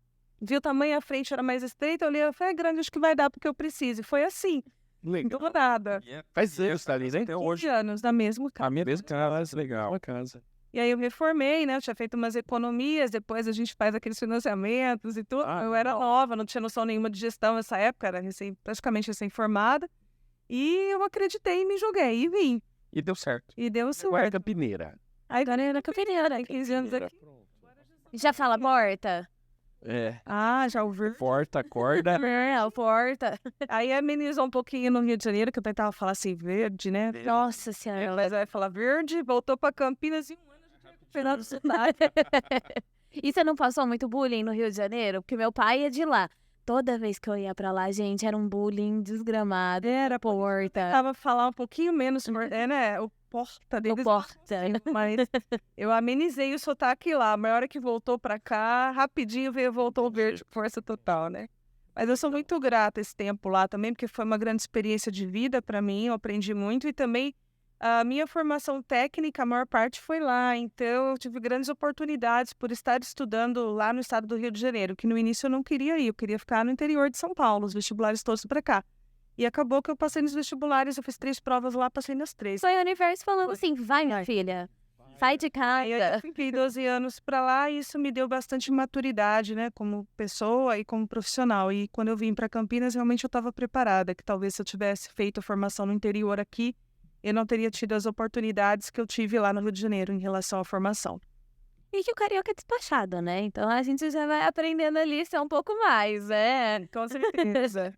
vi o tamanho, a frente era mais estreita, eu olhei, eu falei, é grande, acho que vai dar porque eu preciso. E foi assim, Legal. não nada. Faz anos, tá ali, né? Até hoje. 15 anos, na mesma casa. A mesma casa, legal. Uma casa. E aí eu reformei, né? Eu tinha feito umas economias, depois a gente faz aqueles financiamentos e tudo. Eu era nova, não tinha noção nenhuma de gestão nessa época, era praticamente recém-formada. E eu acreditei e me joguei, e vim. E deu certo. E deu Agora é certo. Campineira. Aí agora eu era campineira, 15 anos aqui. Já fala porta? É. Já ouvi. Porta, corda. É, porta. Aí amenizou um pouquinho no Rio de Janeiro, que eu tentava falar assim, verde, né? Nossa Senhora. Mas aí falar verde, voltou pra Campinas e um ano já tinha recuperado o cenário. E você não passou muito bullying no Rio de Janeiro? Porque meu pai é de lá. Toda vez que eu ia pra lá, gente, era um bullying desgramado. Era porta. Tava falar um pouquinho menos, né? O porta deles. O porta. Mas eu amenizei o sotaque lá. Mas a hora que voltou pra cá, rapidinho voltou o verde, força total, né? Mas eu sou muito grata esse tempo lá também, porque foi uma grande experiência de vida pra mim. Eu aprendi muito e também a minha formação técnica, a maior parte foi lá. Então, eu tive grandes oportunidades por estar estudando lá no estado do Rio de Janeiro, que no início eu não queria ir. Eu queria ficar no interior de São Paulo, os vestibulares todos pra cá. E acabou que eu passei nos vestibulares, eu fiz 3 provas lá, passei nas 3. Foi o universo falando assim, vai minha filha, sai de Aí eu casa. fiquei 12 anos pra lá e isso me deu bastante maturidade, né, como pessoa e como profissional. E quando eu vim pra Campinas, realmente eu estava preparada, que talvez se eu tivesse feito a formação no interior aqui, eu não teria tido as oportunidades que eu tive lá no Rio de Janeiro em relação à formação. E que o carioca é despachado, né? Então a gente já vai aprendendo ali ser um pouco mais, né? Com certeza.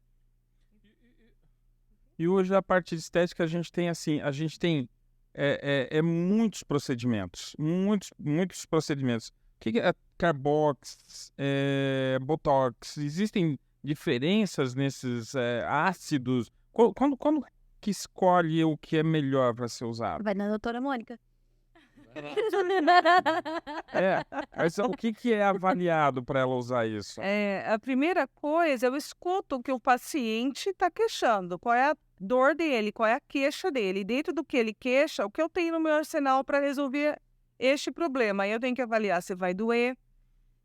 E hoje, a parte de estética, a gente tem muitos procedimentos. Muitos procedimentos. O que é Carbox, Botox? Existem diferenças nesses ácidos? Quando que escolhe o que é melhor para ser usado? Vai na doutora Mônica. Mas o que é avaliado para ela usar isso? A primeira coisa, eu escuto o que o paciente está queixando, qual é a dor dele, qual é a queixa dele. E dentro do que ele queixa, o que eu tenho no meu arsenal para resolver este problema. Aí eu tenho que avaliar se vai doer,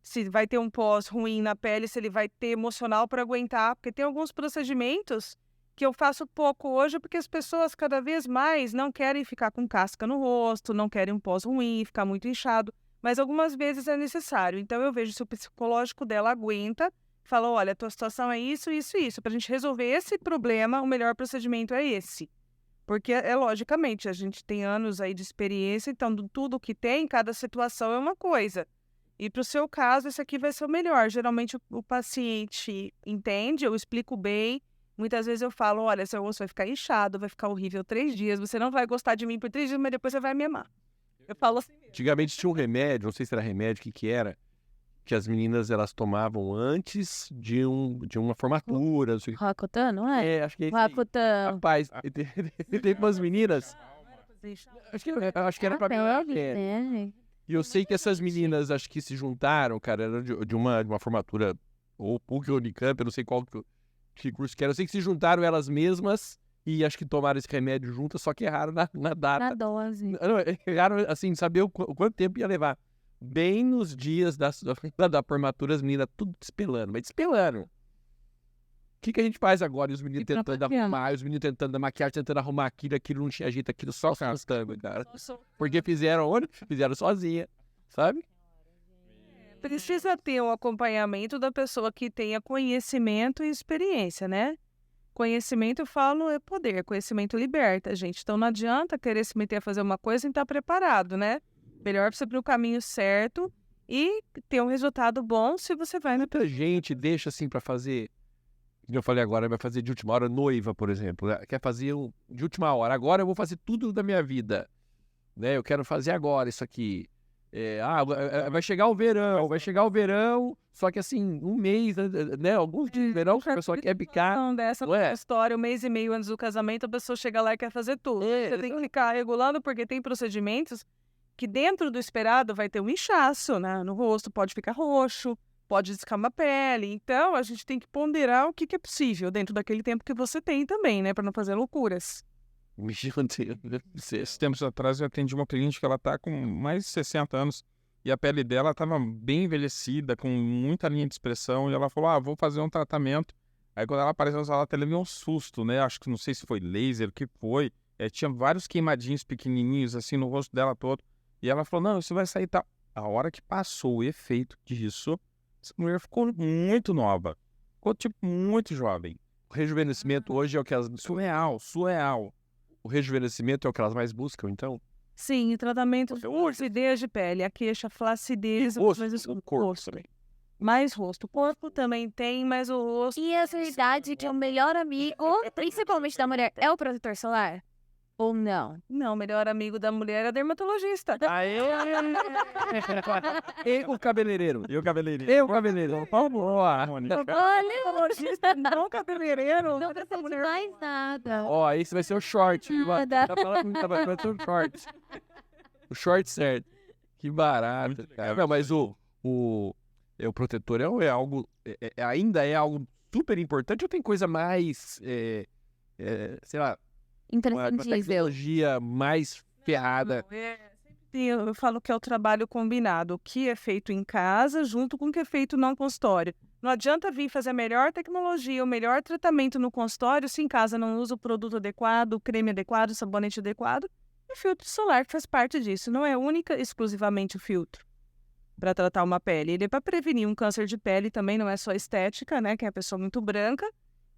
se vai ter um pós ruim na pele, se ele vai ter emocional para aguentar, porque tem alguns procedimentos que eu faço pouco hoje, porque as pessoas cada vez mais não querem ficar com casca no rosto, não querem um pós ruim, ficar muito inchado, mas algumas vezes é necessário. Então eu vejo se o psicológico dela aguenta, fala, olha, a tua situação é isso, isso e isso. Para a gente resolver esse problema, o melhor procedimento é esse. Porque, logicamente, a gente tem anos aí de experiência, então tudo que tem, cada situação é uma coisa. E para o seu caso, esse aqui vai ser o melhor. Geralmente o paciente entende, eu explico bem. Muitas vezes eu falo, olha, seu osso vai ficar inchado, vai ficar horrível 3 dias, você não vai gostar de mim por 3 dias, mas depois você vai me amar. Eu falo assim. Antigamente tinha um remédio, não sei se era remédio, o que era, que as meninas elas tomavam antes de uma formatura. Não sei. Roacutan, não é? Acho que é. Roacutan. Rapaz, teve umas meninas. Acho que era pra mim. É. E eu sei que essas meninas, acho que se juntaram, cara, era de uma formatura, ou PUC ou Unicamp, eu não sei qual que curso que era. Eu sei que se juntaram elas mesmas e acho que tomaram esse remédio juntas, só que erraram na data. Na dose. Não, erraram, assim, saber o quanto tempo ia levar. Bem nos dias da formatura, as meninas tudo despelando, mas despelando. que a gente faz agora? E os meninos E pra tentando maquiar. arrumar, os meninos tentando dar maquiagem, tentando arrumar aquilo não tinha jeito, aquilo só arrastando, cara. Porque fizeram onde? Fizeram sozinha, sabe? Precisa ter um acompanhamento da pessoa que tenha conhecimento e experiência, né? Conhecimento, eu falo, é poder. Conhecimento liberta, gente. Então, não adianta querer se meter a fazer uma coisa sem estar preparado, né? Melhor você ir para o caminho certo e ter um resultado bom se você vai... Muita gente deixa assim pra fazer, como eu falei agora, vai fazer de última hora, noiva, por exemplo, né? Quer fazer de última hora. Agora eu vou fazer tudo da minha vida, né? Eu quero fazer agora isso aqui. Vai chegar o verão, só que assim, um mês, né? Alguns dias de verão, que a pessoa quer picar. Dessa não é? história, um mês e meio antes do casamento, a pessoa chega lá e quer fazer tudo. Você tem que ficar regulando, porque tem procedimentos que dentro do esperado vai ter um inchaço, né? No rosto, pode ficar roxo, pode descamar a pele. Então, a gente tem que ponderar o que é possível dentro daquele tempo que você tem também, né? Para não fazer loucuras. Esses tempos atrás eu atendi uma cliente que ela tá com mais de 60 anos e a pele dela estava bem envelhecida, com muita linha de expressão, e ela falou, vou fazer um tratamento. Aí quando ela apareceu na sala, ela levou um susto, né? Acho que não sei se foi laser, o que foi. Tinha vários queimadinhos pequenininhos assim no rosto dela todo. E ela falou, não, isso vai sair tal. A hora que passou o efeito disso, essa mulher ficou muito nova. Ficou, tipo, muito jovem. O rejuvenescimento hoje é o que elas... Surreal. O rejuvenescimento é o que elas mais buscam, então? Sim, e tratamento de flacidez de pele, a queixa, flacidez, O corpo também. mais rosto. O corpo também tem, mas o rosto... E a verdade que o melhor amigo, principalmente da mulher, é o protetor solar? Ou não? Não, o melhor amigo da mulher é a dermatologista. Aê! E o cabeleireiro? E o cabeleireiro? E o cabeleireiro? Olha, Dermatologista, não cabeleireiro. não precisa de mais nada. Ó, esse vai ser o short. Nada. Tá falando, vai ser o short. O short certo. Que barato, cara. Não, mas o protetor é algo... ainda é algo super importante ou tem coisa mais... sei lá... Uma Imprescindível. tecnologia mais ferrada. Eu falo que é o trabalho combinado, o que é feito em casa junto com o que é feito no consultório. Não adianta vir fazer a melhor tecnologia, o melhor tratamento no consultório se em casa não usa o produto adequado, o creme adequado, o sabonete adequado. E o filtro solar faz parte disso, não é única exclusivamente o filtro para tratar uma pele. Ele é para prevenir um câncer de pele também, não é só estética, né, que é a pessoa muito branca.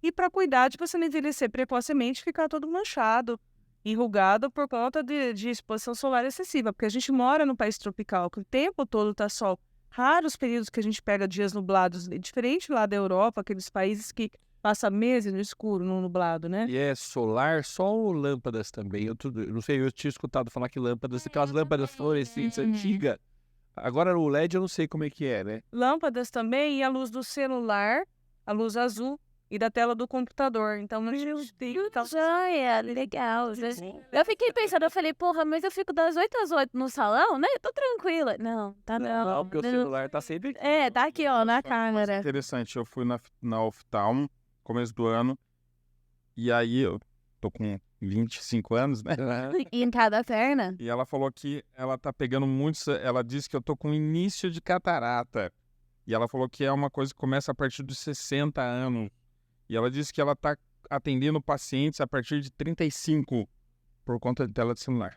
E para cuidar de você não envelhecer precocemente e ficar todo manchado, enrugado por conta de exposição solar excessiva. Porque a gente mora num país tropical, que o tempo todo está sol. Raros períodos que a gente pega dias nublados, diferente lá da Europa, aqueles países que passa meses no escuro, no nublado, né? E é solar só ou lâmpadas também? Eu não sei, eu tinha escutado falar que lâmpadas, aquelas lâmpadas fluorescentes antigas. Agora o LED eu não sei como é que é, né? Lâmpadas também e a luz do celular, a luz azul. E da tela do computador. Então, a gente tem... Joia, legal. Eu fiquei pensando, eu falei, porra, mas eu fico das 8 às 8 no salão, né? Eu tô tranquila. Não, tá não. Não, porque o celular tá sempre... Tá aqui, ó, na câmera. Interessante, eu fui na Oftalm, começo do ano, e aí eu tô com 25 anos, né? E em cada perna? E ela falou que ela tá pegando muitos... Ela disse que eu tô com início de catarata. E ela falou que é uma coisa que começa a partir dos 60 anos. E ela disse que ela está atendendo pacientes a partir de 35 por conta de tela de celular.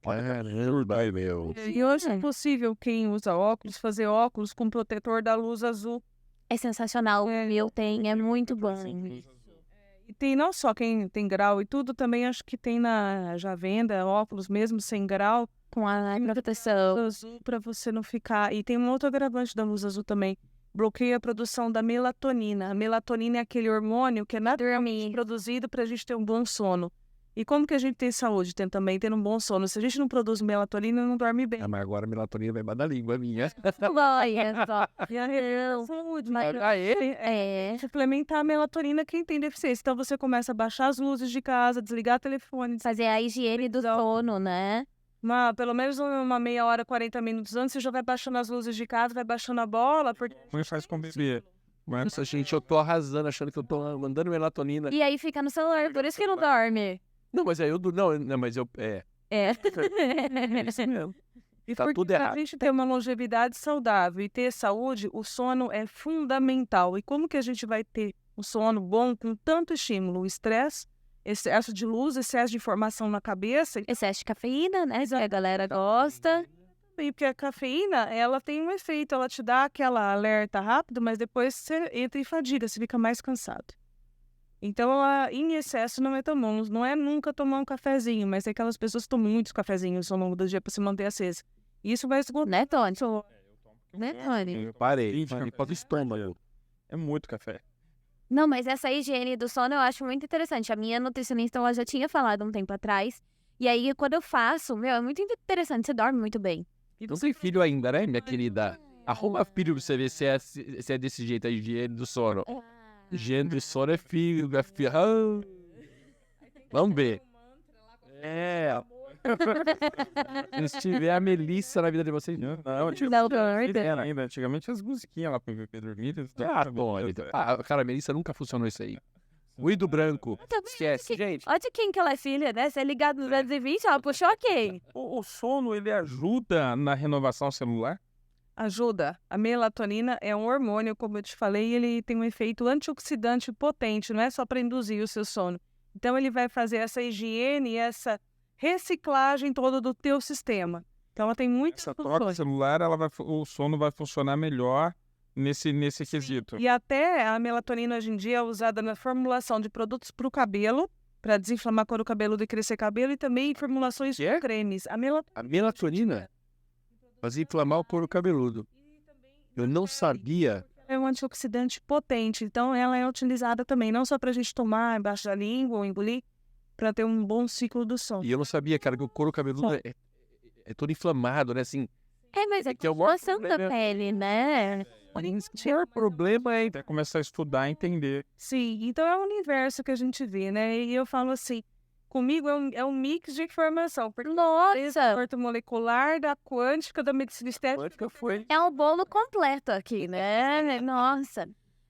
Caramba, meu. E hoje é possível quem usa óculos fazer óculos com protetor da luz azul. É sensacional. O meu tem, é muito bom. E tem não só quem tem grau e tudo, também acho que tem já venda óculos mesmo sem grau. Com a proteção. Azul para você não ficar... E tem um outro agravante da luz azul também. Bloqueia a produção da melatonina. A melatonina é aquele hormônio que é naturalmente produzido para a gente ter um bom sono. E como que a gente tem saúde? Também tendo um bom sono. Se a gente não produz melatonina, não dorme bem. Mas agora a melatonina vai da língua minha. Olha só. E a saúde, mas suplementar a melatonina quem tem deficiência. Então você começa a baixar as luzes de casa, desligar o telefone. Fazer a higiene do sono, né? Pelo menos uma meia hora, 40 minutos antes, você já vai baixando as luzes de casa, vai baixando a bola. Como faz com o bebê? Nossa, gente, eu tô arrasando, achando que eu tô mandando melatonina. E aí fica no celular, por isso que não dorme. Não, mas aí eu... Não, mas eu... É. É isso mesmo. E Tá porque tudo pra errado. gente ter uma longevidade saudável e ter saúde, o sono é fundamental. E como que a gente vai ter um sono bom com tanto estímulo. O estresse, excesso de luz, excesso de informação na cabeça. Excesso de cafeína, né? Que a galera gosta. E porque a cafeína, ela tem um efeito, ela te dá aquela alerta rápido, mas depois você entra em fadiga, você fica mais cansado. Então, em excesso não é tão bom. Não é nunca tomar um cafezinho, mas é aquelas pessoas que tomam muitos cafezinhos ao longo do dia para se manter acesa. Isso vai esgotar. Né, Tony? Pessoa. Né, Tony? Parei. Pode estômago. É muito café. Não, mas essa higiene do sono eu acho muito interessante. A minha nutricionista, ela já tinha falado um tempo atrás. E aí, quando eu faço, é muito interessante. Você dorme muito bem. Não tem filho ainda, né, minha querida? Arruma filho pra você ver se é desse jeito a higiene do sono. Higiene do sono é filho, minha filha. Vamos ver. Se tiver a Melissa na vida de vocês. Não, ainda. Antigamente as musiquinhas lá pra ver dormir. Bom, cara, a Melissa nunca funcionou isso aí. Ruído branco. Esquece, gente. Olha de quem que ela é filha, né? Você é ligado no 220, ela puxou quem? O sono, ele ajuda na renovação celular? Ajuda. A melatonina é um hormônio, como eu te falei, ele tem um efeito antioxidante potente, não é só para induzir o seu sono. Então, ele vai fazer essa higiene e essa reciclagem toda do teu sistema. Então, ela tem muitas Essa troca funções. celular, o sono vai funcionar melhor nesse quesito. E até a melatonina hoje em dia é usada na formulação de produtos para o cabelo, para desinflamar a cor do cabelo e crescer cabelo, e também em formulações de cremes. A melatonina fazia inflamar o couro cabeludo. Eu não sabia. É um antioxidante potente, então ela é utilizada também, não só para a gente tomar embaixo da língua ou engolir, para ter um bom ciclo do sono. E eu não sabia, cara, que o couro cabeludo é todo inflamado, né? Assim, Mas é que é o maior continuação da pele, né? o maior problema é Até começar a estudar, entender. Sim, então é o universo que a gente vê, né? E eu falo assim, comigo é um mix de informação, porque desde Nossa, a ortomolecular, da quântica, da medicina estética. quântica foi. é um bolo completo aqui, né? Nossa.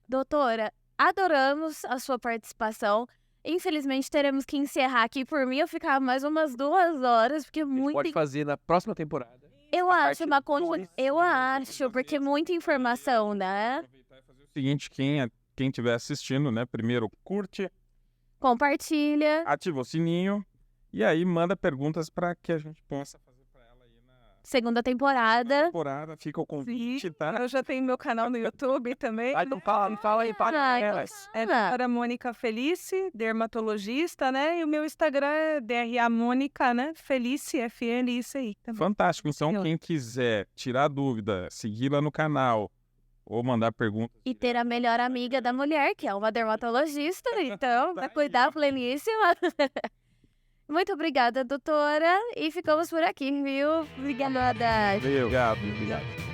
Doutora, adoramos a sua participação. Infelizmente, teremos que encerrar aqui. Por mim, eu ficava mais umas 2 horas, porque A gente muito... pode fazer na próxima temporada. Eu acho parte uma dois. Eu acho, porque é muita informação, né? Aproveitar e fazer o seguinte, quem estiver assistindo, né? Primeiro, curte, Compartilha. ativa o sininho e aí manda perguntas para que a gente possa fazer para ela aí na Segunda temporada. temporada. Fica o convite, tá? Eu já tenho meu canal no YouTube também. Então fala aí, Ai, É para Mônica Felice, dermatologista, né? E o meu Instagram é DRA Mônica, né? Felice, FL, isso aí. Também. Fantástico. Então, quem quiser tirar dúvida, seguir lá no canal ou mandar perguntas. E ter a melhor amiga da mulher, que é uma dermatologista, então vai cuidar pleníssima. Muito obrigada, doutora. E ficamos por aqui, viu? Obrigada. Obrigado.